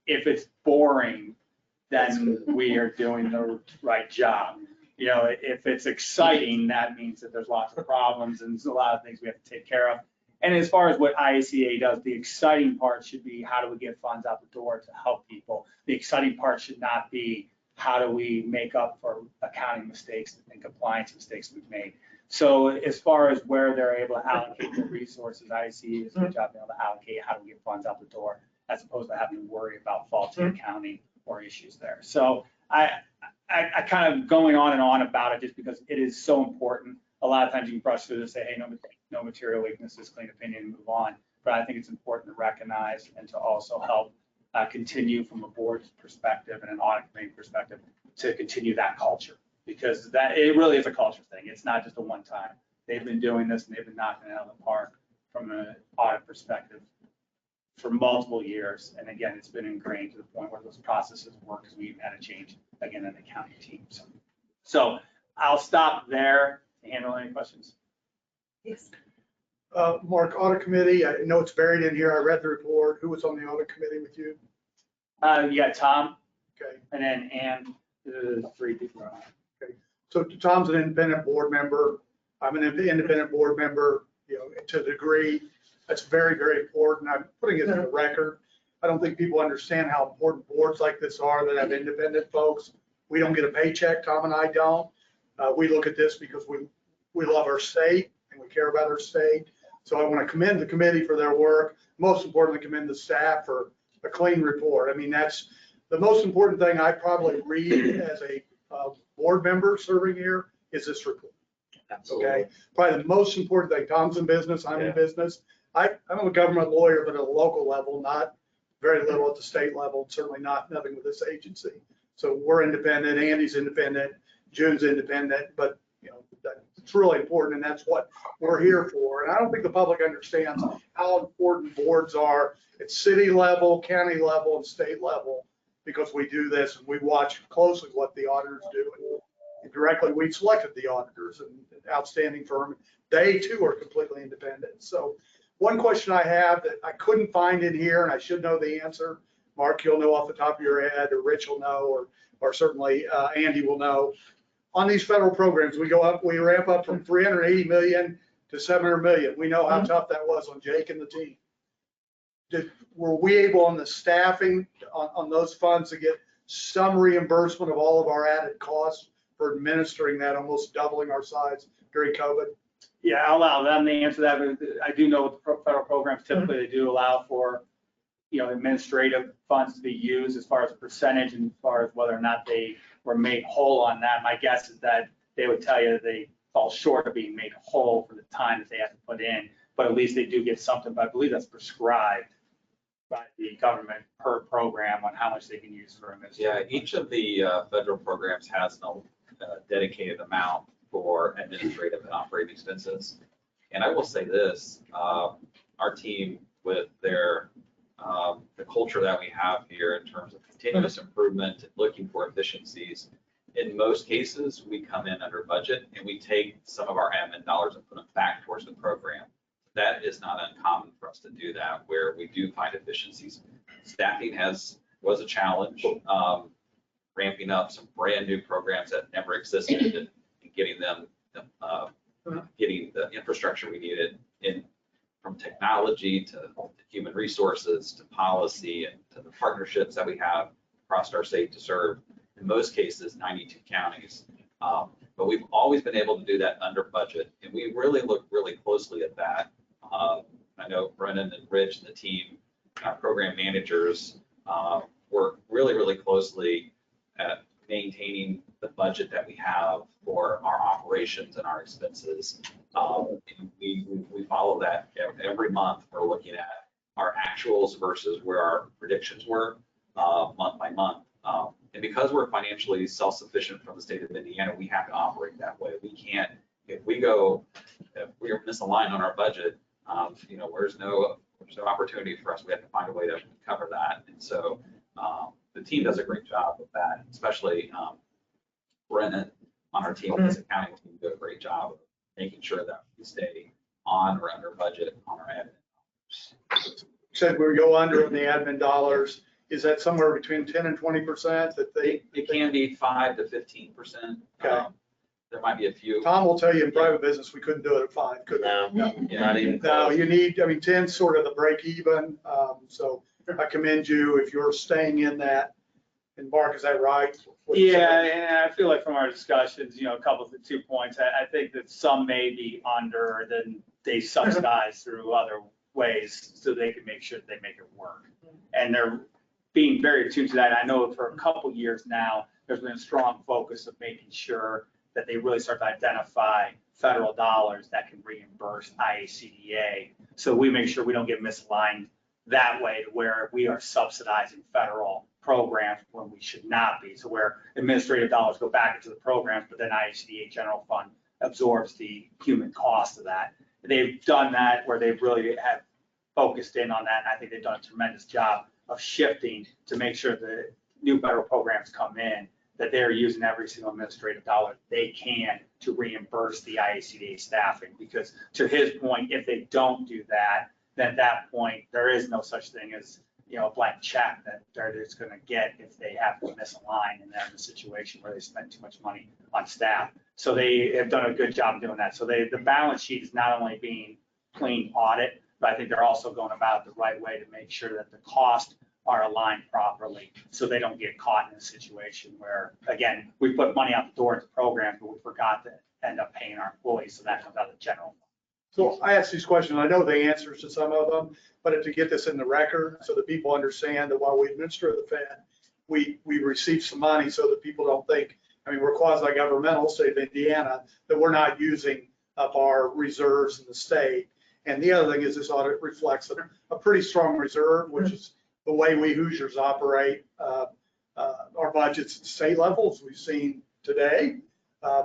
if it's boring, then we are doing the right job. If it's exciting, that means that there's lots of problems and there's a lot of things we have to take care of. And as far as what IHCDA does, the exciting part should be how do we get funds out the door to help people. The exciting part should not be how do we make up for accounting mistakes and compliance mistakes we've made. So as far as where they're able to allocate the resources, IHCDA does a good job being able to allocate how do we get funds out the door, as opposed to having to worry about faulty accounting or issues there. So I kind of going on and on about it just because it is so important. A lot of times you can brush through and say, hey, no material weaknesses, clean opinion, move on. But I think it's important to recognize and to also help continue from a board's perspective and an audit committee perspective to continue that culture, because it really is a culture thing. It's not just a one time. They've been doing this and they've been knocking it out of the park from an audit perspective for multiple years. And again, it's been ingrained to the point where those processes work because we've had a change again in the accounting team. So I'll stop there to handle any questions. Yes. Mark, audit committee, I know it's buried in here. I read the report. Who was on the audit committee with you? You got Tom Okay. and then Ann, the 3 people. So Tom's an independent board member. I'm an independent board member, to a degree. That's very, very important. I'm putting it in the record. I don't think people understand how important boards like this are that have independent folks. We don't get a paycheck, Tom and I don't. We look at this because we love our state and we care about our state. So I want to commend the committee for their work. Most importantly, commend the staff for a clean report. I mean, that's the most important thing I probably read as a board member serving here is this report. Okay, probably the most important thing. Tom's in business, I'm in business. I'm a government lawyer, but at a local level, not very little at the state level, certainly nothing with this agency. So we're independent, Andy's independent, June's independent, but it's really important, and that's what we're here for. And I don't think the public understands how important boards are at city level, county level, and state level, because we do this and we watch closely what the auditors do. And directly, we selected the auditors, and an outstanding firm. They too are completely independent. So one question I have that I couldn't find in here, and I should know the answer, Mark, you'll know off the top of your head, or Rich will know, or certainly Andy will know. On these federal programs, we ramp up from 380 million to 700 million. We know how tough that was on Jake and the team. Were we able on the staffing on those funds to get some reimbursement of all of our added costs for administering that, almost doubling our size during COVID? Yeah, I'll allow them to answer that, but I do know with the federal programs, typically they do allow for, administrative funds to be used as far as percentage and as far as whether or not they were made whole on that. My guess is that they would tell you that they fall short of being made whole for the time that they have to put in, but at least they do get something, but I believe that's prescribed by the government per program on how much they can use for administrative. Yeah, each of the federal programs has no dedicated amount for administrative and operating expenses. And I will say this, our team with the culture that we have here in terms of continuous improvement and looking for efficiencies, in most cases, we come in under budget and we take some of our admin dollars and put them back towards the program. That is not uncommon for us to do that, where we do find efficiencies. Staffing was a challenge, ramping up some brand new programs that never existed and getting them, getting the infrastructure we needed in, from technology to human resources to policy and to the partnerships that we have across our state to serve, in most cases, 92 counties. But we've always been able to do that under budget, and we really look really closely at that. I know Brennan and Rich and the team, our program managers, work really, really closely at maintaining the budget that we have for our operations and our expenses. We follow that every month. We're looking at our actuals versus where our predictions were month by month. And because we're financially self-sufficient from the state of Indiana, we have to operate that way. We can't, if we misalign on our budget, there's no opportunity for us. We have to find a way to cover that. And so the team does a great job with that, especially Brennan on our team, this accounting team do a great job of making sure that we stay on or under budget on our admin. Said we go under on the admin dollars. Is that somewhere between 10 and 20% that they? It can be 5 to 15%. Okay. There might be a few. Tom will tell you in private business, we couldn't do it at 5, could we? No, not even No, close. you need, 10's sort of the break even. So I commend you if you're staying in that. And Mark, is that right? Yeah, and I feel like from our discussions, a couple of the 2 points, I think that some may be under, then they subsidize through other ways so they can make sure that they make it work. And they're being very attuned to that. I know for a couple years now, there's been a strong focus of making sure that they really start to identify federal dollars that can reimburse IHCDA. So we make sure we don't get misaligned that way to where we are subsidizing federal programs when we should not be. So where administrative dollars go back into the programs, but then IHCDA general fund absorbs the human cost of that. They've done that where they've really have focused in on that. And I think they've done a tremendous job of shifting to make sure the new federal programs come in, that they're using every single administrative dollar they can to reimburse the IHCDA staffing, because to his point, if they don't do that, then at that point, there is no such thing as, a blank check that they're just gonna get if they have to miss a line and they're in a situation where they spend too much money on staff. So they have done a good job doing that. So the balance sheet is not only being clean audit, but I think they're also going about it the right way to make sure that the costs are aligned properly, so they don't get caught in a situation where, again, we put money out the door into programs, but we forgot to end up paying our employees, so that comes out of the general. So I asked these questions, I know the answers to some of them, but to get this in the record so that people understand that while we administer the Fed, we receive some money so that people don't think, we're quasi-governmental, state of Indiana, that we're not using up our reserves in the state. And the other thing is this audit reflects a pretty strong reserve, which is the way we Hoosiers operate our budgets at state levels we've seen today.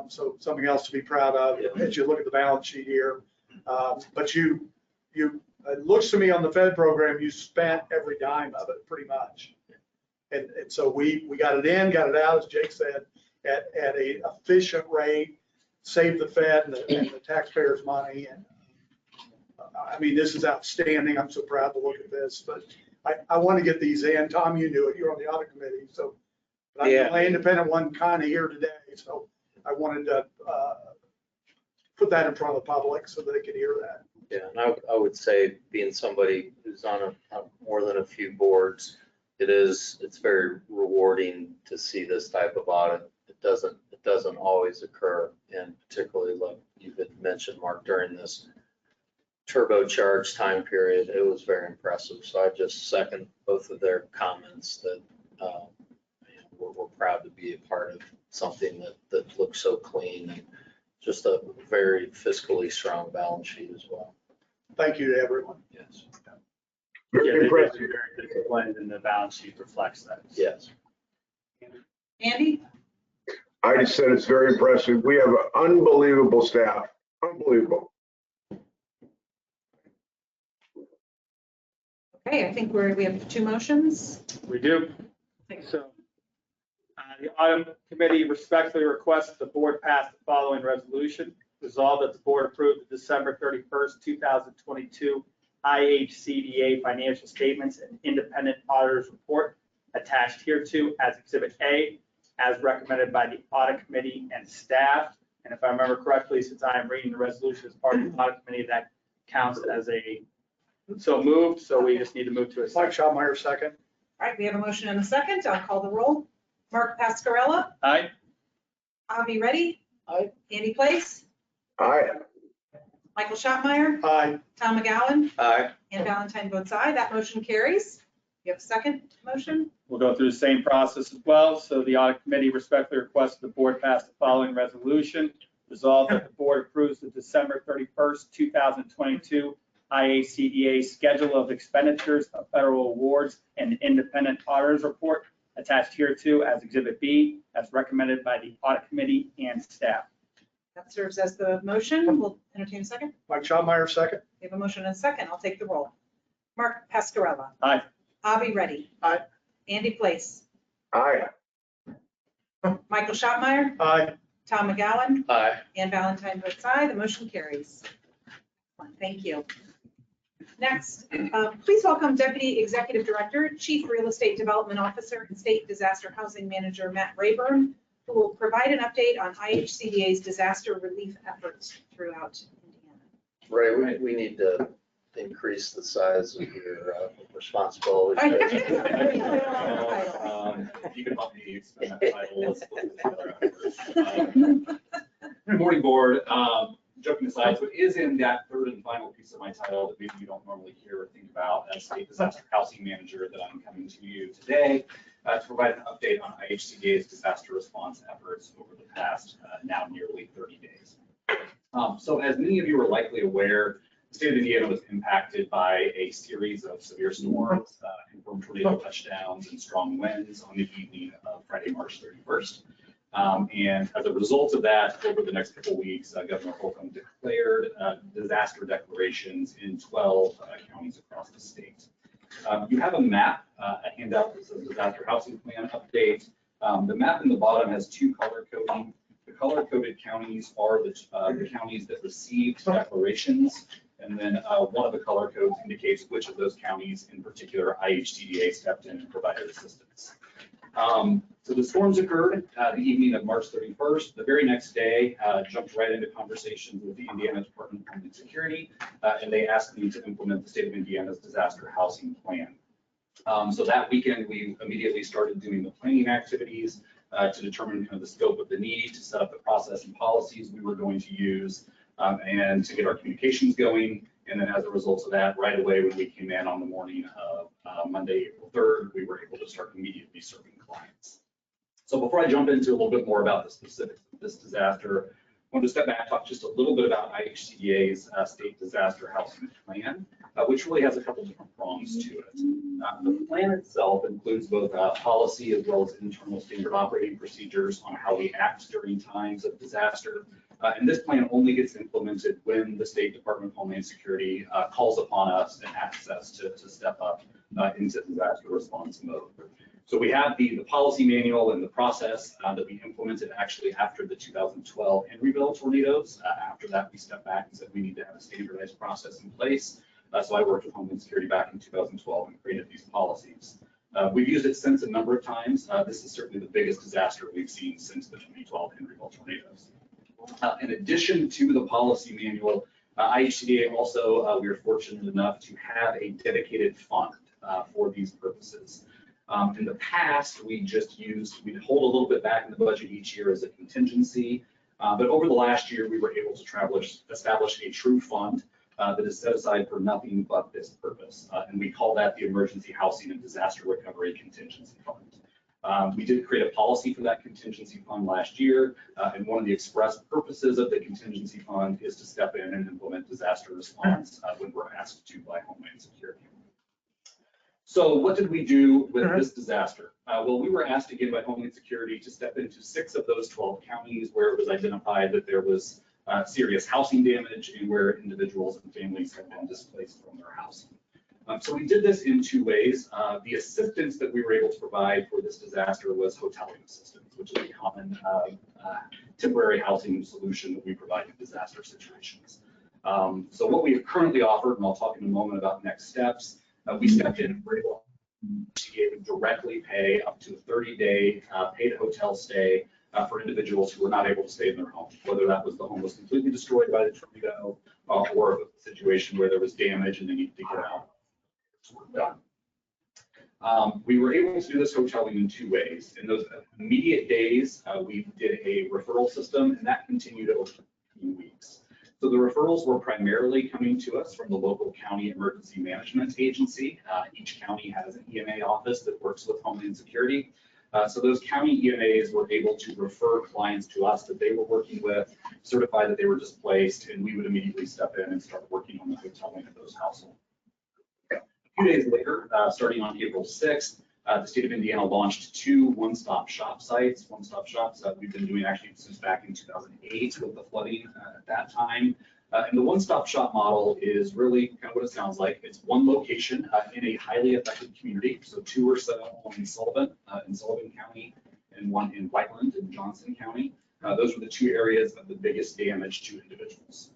So something else to be proud of as you look at the balance sheet here. But it looks to me on the Fed program, you spent every dime of it pretty much. And so we got it in, got it out, as Jake said, at a efficient rate, saved the Fed and the taxpayers' money. And this is outstanding. I'm so proud to look at this, but I want to get these in. Tom, you knew it. You're on the audit committee. So I'm the only independent one kind of here today. So I wanted to put that in front of the public so they could hear that. Yeah, and I would say, being somebody who's on more than a few boards, it's very rewarding to see this type of audit. It doesn't always occur, and particularly like you had mentioned, Mark, during this turbocharged time period, it was very impressive. So I just second both of their comments that we're proud to be a part of something that looks so clean, and just a very fiscally strong balance sheet as well. Thank you to everyone. Yes. Very impressive. Very disciplined, and the balance sheet reflects that. Yes. Andy? I just said it's very impressive. We have an unbelievable staff. Unbelievable. Okay, I think we have two motions. We do. So the audit committee respectfully requests that the board pass the following resolution. Resolved that the board approve the December 31st, 2022 IHCDA financial statements and independent auditor's report attached hereto as Exhibit A, as recommended by the audit committee and staff. And if I remember correctly, since I am reading the resolution as part of the audit committee, that counts as so moved. So we just need to move to a Mike second. Schallmeyer, second. All right, we have a motion and a second. I'll call the roll. Mark Pascarella? Aye. Avi Reddy? Aye. Andy Place? Aye. Michael Schottmeyer? Aye. Tom McGowan? Aye. And Valentine votes aye. That motion carries. You have a second motion? We'll go through the same process as well. So the audit committee respectfully requests the board pass the following resolution. Resolved that the board approves the December 31st, 2022 IHCDA schedule of expenditures of federal awards and independent auditor's report attached hereto as Exhibit B, as recommended by the audit committee and staff. That serves as the motion. We'll entertain a second. Mike Schallmeyer, second. We have a motion and a second. I'll take the roll. Mark Pascarella? Aye. Avi Reddy? Aye. Andy Place? Aye. Michael Schottmeyer? Aye. Tom McGowan? Aye. And Valentine votes aye. The motion carries. Thank you. Next, please welcome Deputy Executive Director, Chief Real Estate Development Officer, and State Disaster Housing Manager Matt Rayburn, who will provide an update on IHCDA's disaster relief efforts throughout Indiana. Ray, we need to increase the size of your responsibility. You can help me expand that title. Good morning, board. Joking aside, so it is in that third and final piece of my title that maybe you don't normally hear or think about as State Disaster Housing Manager, that I'm coming to you today to provide an update on IHCDA's disaster response efforts over the past now nearly 30 days. So as many of you are likely aware, the state of Indiana was impacted by a series of severe storms, confirmed tornado touchdowns and strong winds on the evening of Friday, March 31st. And as a result of that, over the next couple of weeks, Governor Holcomb declared disaster declarations in 12 counties across the state. You have a map, a handout that says disaster housing plan update. The map in the bottom has two color coding. The color-coded counties are the counties that received declarations. And then one of the color codes indicates which of those counties in particular IHCDA stepped in and provided assistance. So the storms occurred the evening of March 31st. The very next day, jumped right into conversations with the Indiana Department of Homeland Security, and they asked me to implement the state of Indiana's disaster housing plan. So that weekend, we immediately started doing the planning activities to determine kind of the scope of the need, to set up the process and policies we were going to use, and to get our communications going. And then as a result of that, right away when we came in on the morning of Monday, April 3rd, we were able to start immediately serving clients. So before I jump into a little bit more about the specifics of this disaster, I want to step back and talk just a little bit about IHCDA's state disaster housing plan, which really has a couple different prongs to it. The plan itself includes both policy as well as internal standard operating procedures on how we act during times of disaster. And this plan only gets implemented when the State Department of Homeland Security calls upon us and asks us to step up into disaster response mode. So we have the policy manual and the process that we implemented actually after the 2012 Henryville tornadoes. After that, we stepped back and said we need to have a standardized process in place. So I worked with Homeland Security back in 2012 and created these policies. We've used it since a number of times. This is certainly the biggest disaster we've seen since the 2012 Henryville tornadoes. In addition to the policy manual, IHCDA also, we are fortunate enough to have a dedicated fund for these purposes. In the past, we'd hold a little bit back in the budget each year as a contingency, but over the last year, we were able to establish a true fund that is set aside for nothing but this purpose. And we call that the Emergency Housing and Disaster Recovery Contingency Fund. We did create a policy for that contingency fund last year, and one of the express purposes of the contingency fund is to step in and implement disaster response when we're asked to by Homeland Security. So what did we do with this disaster? Well, we were asked again by Homeland Security to step into 6 of those 12 counties where it was identified that there was serious housing damage and where individuals and families had been displaced from their housing. So we did this in 2 ways. The assistance that we were able to provide for this disaster was hoteling assistance, which is a common temporary housing solution that we provide in disaster situations. So what we have currently offered, and I'll talk in a moment about next steps, we stepped in and were able to directly pay up to a 30-day paid hotel stay for individuals who were not able to stay in their home, whether that was the home was completely destroyed by the tornado or a situation where there was damage and they needed to get out. We were able to do this hoteling in 2 ways. In those immediate days, we did a referral system, and that continued over a few weeks. So the referrals were primarily coming to us from the local county emergency management agency. Each county has an EMA office that works with Homeland Security. So those county EMAs were able to refer clients to us that they were working with, certify that they were displaced, and we would immediately step in and start working on the hoteling of those households. A few days later, starting on April 6th, the state of Indiana launched 2 one-stop shop sites. One-stop shops that we've been doing actually since back in 2008 with the flooding at that time. And the one-stop shop model is really kind of what it sounds like. It's one location in a highly affected community. So 2 are set up, one in Sullivan County and one in Whiteland in Johnson County. Those are the 2 areas of the biggest damage to individuals.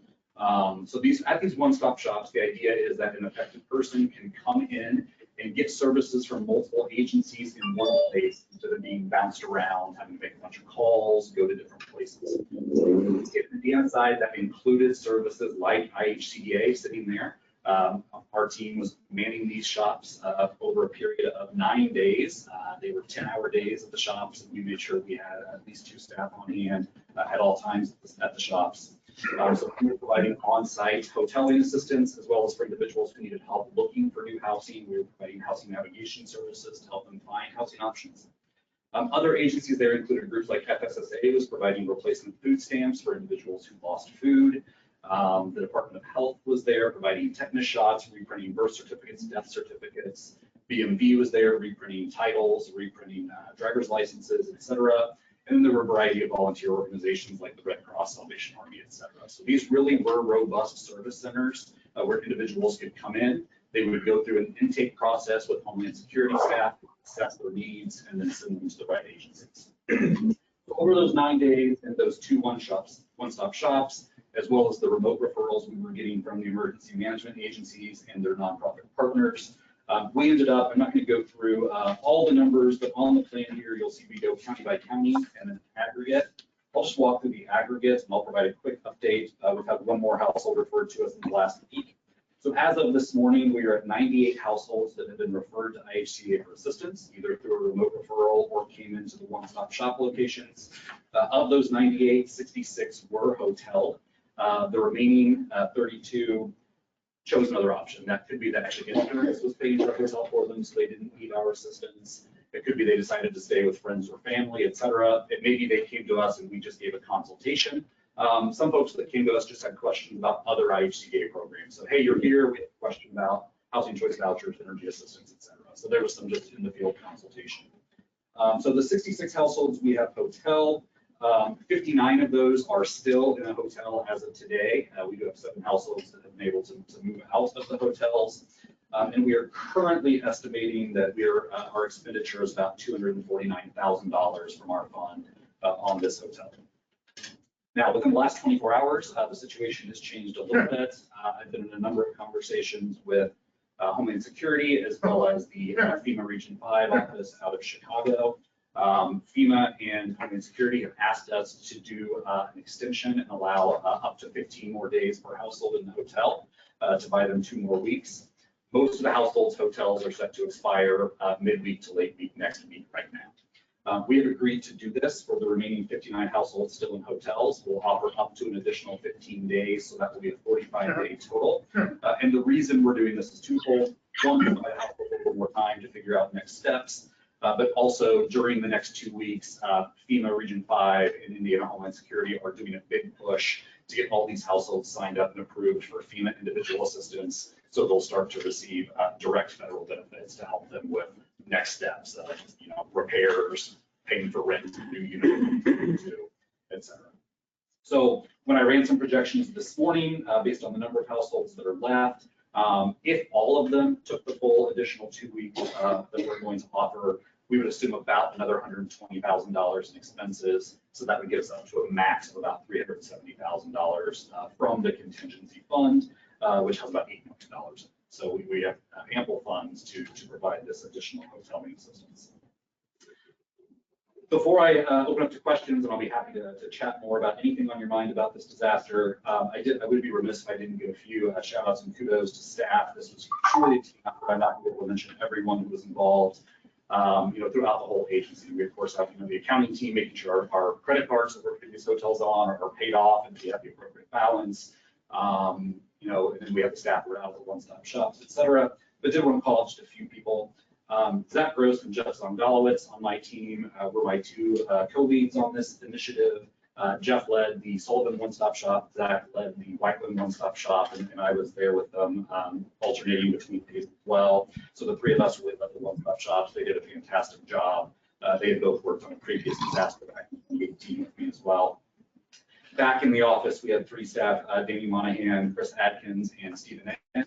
So at these one-stop shops, the idea is that an affected person can come in and get services from multiple agencies in one place instead of being bounced around, having to make a bunch of calls, go to different places. So the Indiana side, that included services like IHCDA sitting there. Our team was manning these shops over a period of 9 days. They were 10-hour days at the shops, and we made sure we had at least 2 staff on hand at all times at the shops. So we were providing on-site hoteling assistance, as well as for individuals who needed help looking for new housing. We were providing housing navigation services to help them find housing options. Other agencies there included groups like FSSA was providing replacement food stamps for individuals who lost food. The Department of Health was there providing tetanus shots, reprinting birth certificates, death certificates. BMV was there reprinting titles, reprinting driver's licenses, etc. And then there were a variety of volunteer organizations like the Red Cross, Salvation Army, etc. So these really were robust service centers where individuals could come in. They would go through an intake process with Homeland Security staff, assess their needs, and then send them to the right agencies. over those 9 days and those 2 one-stop shops, as well as the remote referrals we were getting from the emergency management agencies and their nonprofit partners, we ended up, I'm not going to go through all the numbers, but on the plan here, you'll see we go county by county and then aggregate. I'll just walk through the aggregates and I'll provide a quick update. We've had one more household referred to us in the last week. So as of this morning, we are at 98 households that have been referred to IHCDA for assistance, either through a remote referral or came into the one-stop shop locations. Of those 98, 66 were hoteled. The remaining 32 chose another option. That could be that actually insurance was paying for a hotel for them, so they didn't need our assistance. It could be they decided to stay with friends or family, et cetera. It maybe they came to us and we just gave a consultation. Some folks that came to us just had questions about other IHCDA programs. So, hey, you're here, we have a question about housing choice vouchers, energy assistance, et cetera. So there was some just in the field consultation. So the 66 households we have hotel, 59 of those are still in a hotel as of today. We do have 7 households that have been able to move out of the hotels. And we are currently estimating that our expenditure is about $249,000 from our fund on this hotel. Now, within the last 24 hours, the situation has changed a little bit. I've been in a number of conversations with Homeland Security as well as the FEMA Region 5 office out of Chicago. FEMA and Homeland Security have asked us to do an extension and allow up to 15 more days per household in the hotel to buy them 2 more weeks. Most of the households' hotels are set to expire midweek to late week next week right now. We have agreed to do this for the remaining 59 households still in hotels. We'll offer up to an additional 15 days, so that will be a 45-day total. And the reason we're doing this is twofold. One, to provide households a little more time to figure out next steps, but also during the next 2 weeks, FEMA Region 5 and Indiana Homeland Security are doing a big push to get all these households signed up and approved for FEMA individual assistance. So they'll start to receive direct federal benefits to help them with next steps, repairs, paying for rent, new unit, et cetera. So when I ran some projections this morning, based on the number of households that are left, if all of them took the full additional 2 weeks that we're going to offer, we would assume about another $120,000 in expenses. So that would get us up to a max of about $370,000 from the contingency fund, which has about $8 million. So we have ample funds to provide this additional hoteling assistance. Before I open up to questions, and I'll be happy to chat more about anything on your mind about this disaster, I would be remiss if I didn't give a few shout outs and kudos to staff. This was truly a team effort. I'm not going to be able to mention everyone who was involved. Throughout the whole agency, we of course have the accounting team making sure our credit cards that we're putting these hotels on are paid off and we have the appropriate balance. And then we have the staff who are out at the one-stop shops, et cetera. But did want to call out just a few people. Zach Gross and Jeff Zongalowitz on my team were my 2 co-leads on this initiative. Jeff led the Sullivan one-stop shop, Zach led the Whiteland one-stop shop, and I was there with them alternating between days as well. So the 3 of us really led the one-stop shops. They did a fantastic job. They had both worked on a previous disaster back in 2018 with me as well. Back in the office, we had 3 staff, Danny Monahan, Chris Adkins, and Stephen Ed,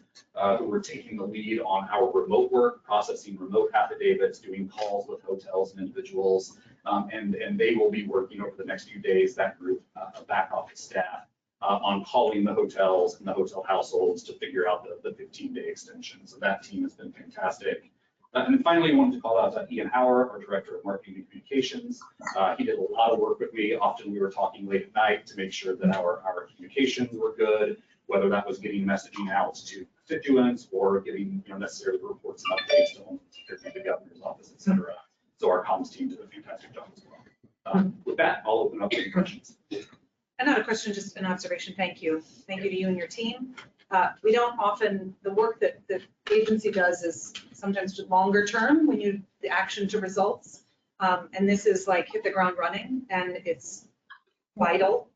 who were taking the lead on our remote work, processing remote affidavits, doing calls with hotels and individuals. And they will be working over the next few days, that group of back office staff, on calling the hotels and the hotel households to figure out the 15-day extension. So that team has been fantastic. And then finally, I wanted to call out Ian Hauer, our Director of Marketing and Communications. He did a lot of work with me. Often we were talking late at night to make sure that our communications were good, whether that was getting messaging out to constituents or getting necessary reports and updates to Homeland Security, the governor's office, et cetera. So our comms team did a fantastic job as well. With that, I'll open up to any questions. Not a question, just an observation. Thank you. Thank you to you and your team. We don't often, the work that the agency does is sometimes longer term when the action to results. And this is like hit the ground running and it's vital.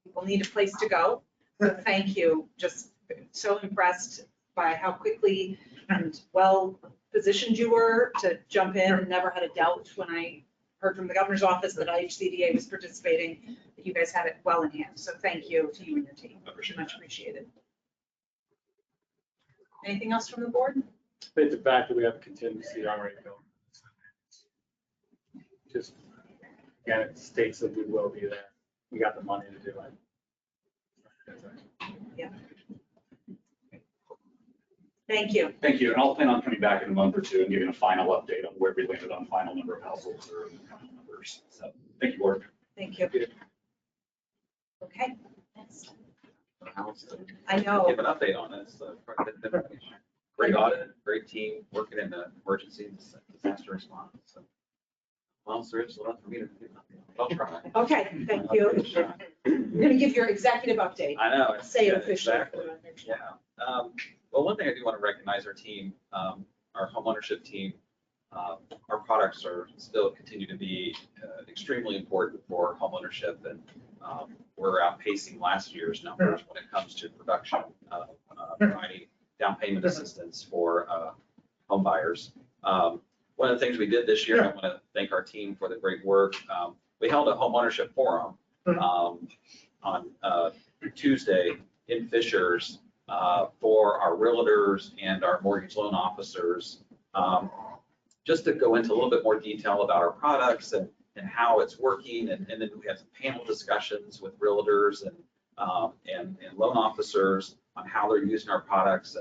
People need a place to go. So thank you. Just so impressed by how quickly and well positioned you were to jump in, and never had a doubt when I heard from the governor's office that IHCDA was participating, that you guys had it well in hand. So thank you to you and your team. Much appreciated. Anything else from the board? I think the fact that we have a contingency already going. Just again, it states that we will be there. We got the money to do it. Thank you. Thank you, and I'll plan on coming back in a month or two and giving a final update on where we landed on final number of households or numbers. So, thank you, Board. Thank you. Okay. I Give know. an update on this. Great audit, great team working in the emergency disaster response. So, well, so there's a lot for me to do. I'll try. Okay, thank you. You're going to give your executive update. I know. Say it Yeah, officially. Exactly. Yeah. Well, one thing I do want to recognize our team, our homeownership team. Our products are still continue to be extremely important for homeownership, and we're outpacing last year's numbers when it comes to production of providing down payment assistance for home buyers. One of the things we did this year, I want to thank our team for the great work. We held a homeownership forum on Tuesday in Fishers for our realtors and our mortgage loan officers, just to go into a little bit more detail about our products and how it's working. And then we had some panel discussions with realtors and loan officers on how they're using our products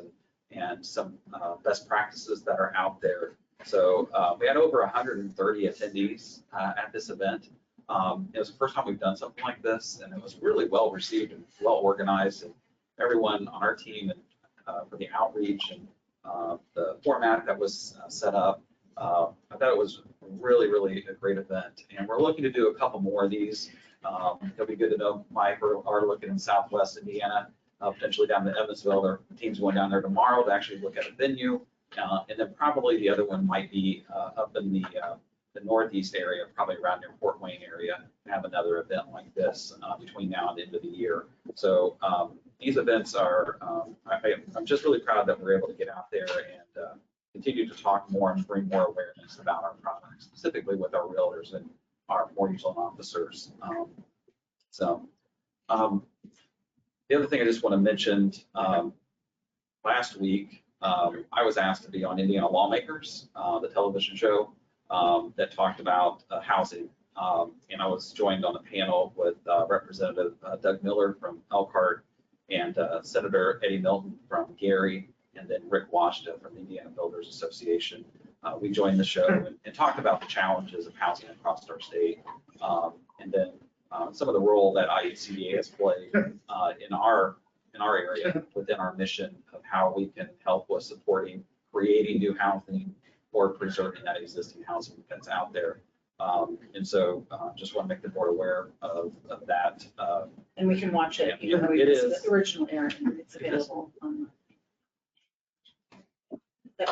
and some best practices that are out there. So we had over 130 attendees at this event. It was the first time we've done something like this, and it was really well received and well organized. And everyone on our team and for the outreach and the format that was set up, I thought it was really, really a great event. And we're looking to do a couple more of these. It'll be good to know Mike are looking in Southwest Indiana, potentially down to Evansville. Their team's going down there tomorrow to actually look at a venue. And then probably the other one might be up in the Northeast area, probably around near Fort Wayne area, have another event like this between now and the end of the year. So these events are, I'm just really proud that we're able to get out there and continue to talk more and bring more awareness about our products, specifically with our realtors and our mortgage loan officers. The other thing I just want to mention, last week, I was asked to be on Indiana Lawmakers, the television show that talked about housing. And I was joined on a panel with Representative Doug Miller from Elkhart and Senator Eddie Milton from Gary, and then Rick Washta from the Indiana Builders Association. We joined the show and talked about the challenges of housing across our state, and then some of the role that IHCDA has played in our area within our mission of how we can help with supporting creating new housing or preserving that existing housing that's out there. And so just want to make the board aware of that. And we can watch it, even though It it's is. the original airing. It's available on. That's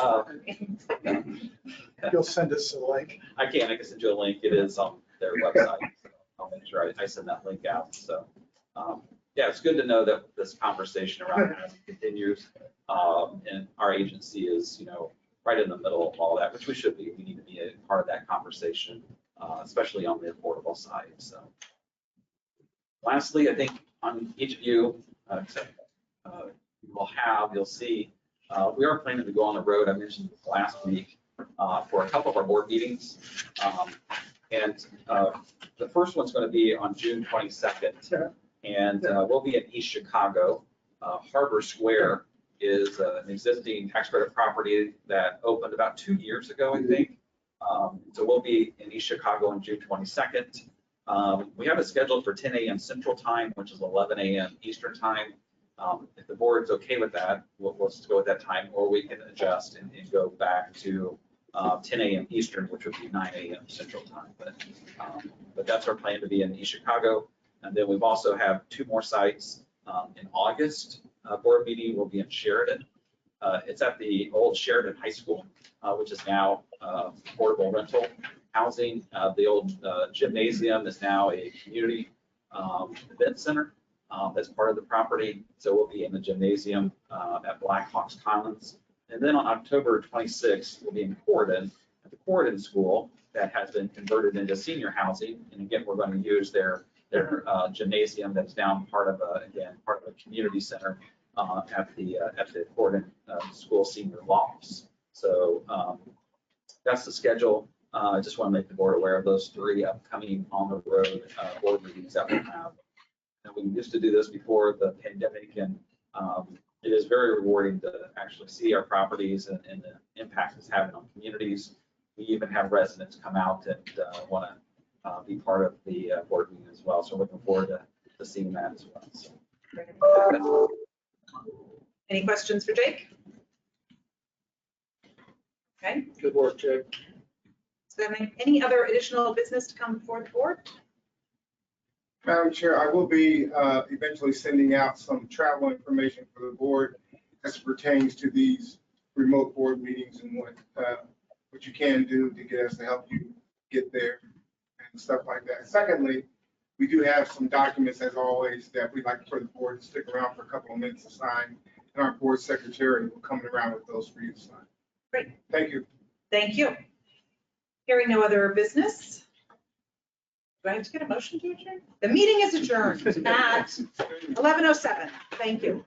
You'll send us a link. I can send you a link. It is on their website. So I'll make sure I send that link out. So yeah, it's good to know that this conversation around housing continues. And our agency is, right in the middle of all that, which we should be. We need to be a part of that conversation, especially on the affordable side. So lastly, I think on each of you, you'll see, we are planning to go on the road. I mentioned last week for a couple of our board meetings. And the first one's going to be on June 22nd. And we'll be in East Chicago. Harbor Square is an existing tax credit property that opened about 2 years ago, I think. So we'll be in East Chicago on June 22nd. We have it scheduled for 10 a.m. Central Time, which is 11 a.m. Eastern Time. If the board's okay with that, we'll just go with that time, or we can adjust and go back to 10 a.m. Eastern, which would be 9 a.m. Central Time. But that's our plan to be in East Chicago. And then we've also have 2 more sites in August. Board meeting will be in Sheridan. It's at the old Sheridan High School, which is now affordable rental housing. The old gymnasium is now a community event center that's part of the property. So we'll be in the gymnasium at Blackhawks Commons. And then on October 26th, we'll be in Corydon, at the Corydon School that has been converted into senior housing. And again, we're going to use their gymnasium that's now part of a community center at the Corydon School Senior Lofts. So that's the schedule. I just want to make the board aware of those 3 upcoming on the road board meetings that we have. And we used to do this before the pandemic, and it is very rewarding to actually see our properties and the impact it's having on communities. We even have residents come out and want to be part of the board meeting as well. So looking forward to seeing that as well. So. Any questions for Jake? Okay, Good work, Jake. so any other additional business to come before the board? Madam Chair, I will be eventually sending out some travel information for the board as it pertains to these remote board meetings and what you can do to get us to help you get there and stuff like that. Secondly, we do have some documents, as always, that we'd like for the board to stick around for a couple of minutes to sign, and our board secretary will come around with those for you to sign. Great. Thank you. Thank you. Hearing no other business. Do I have to get a motion to adjourn? The meeting is adjourned at 11:07. Thank you.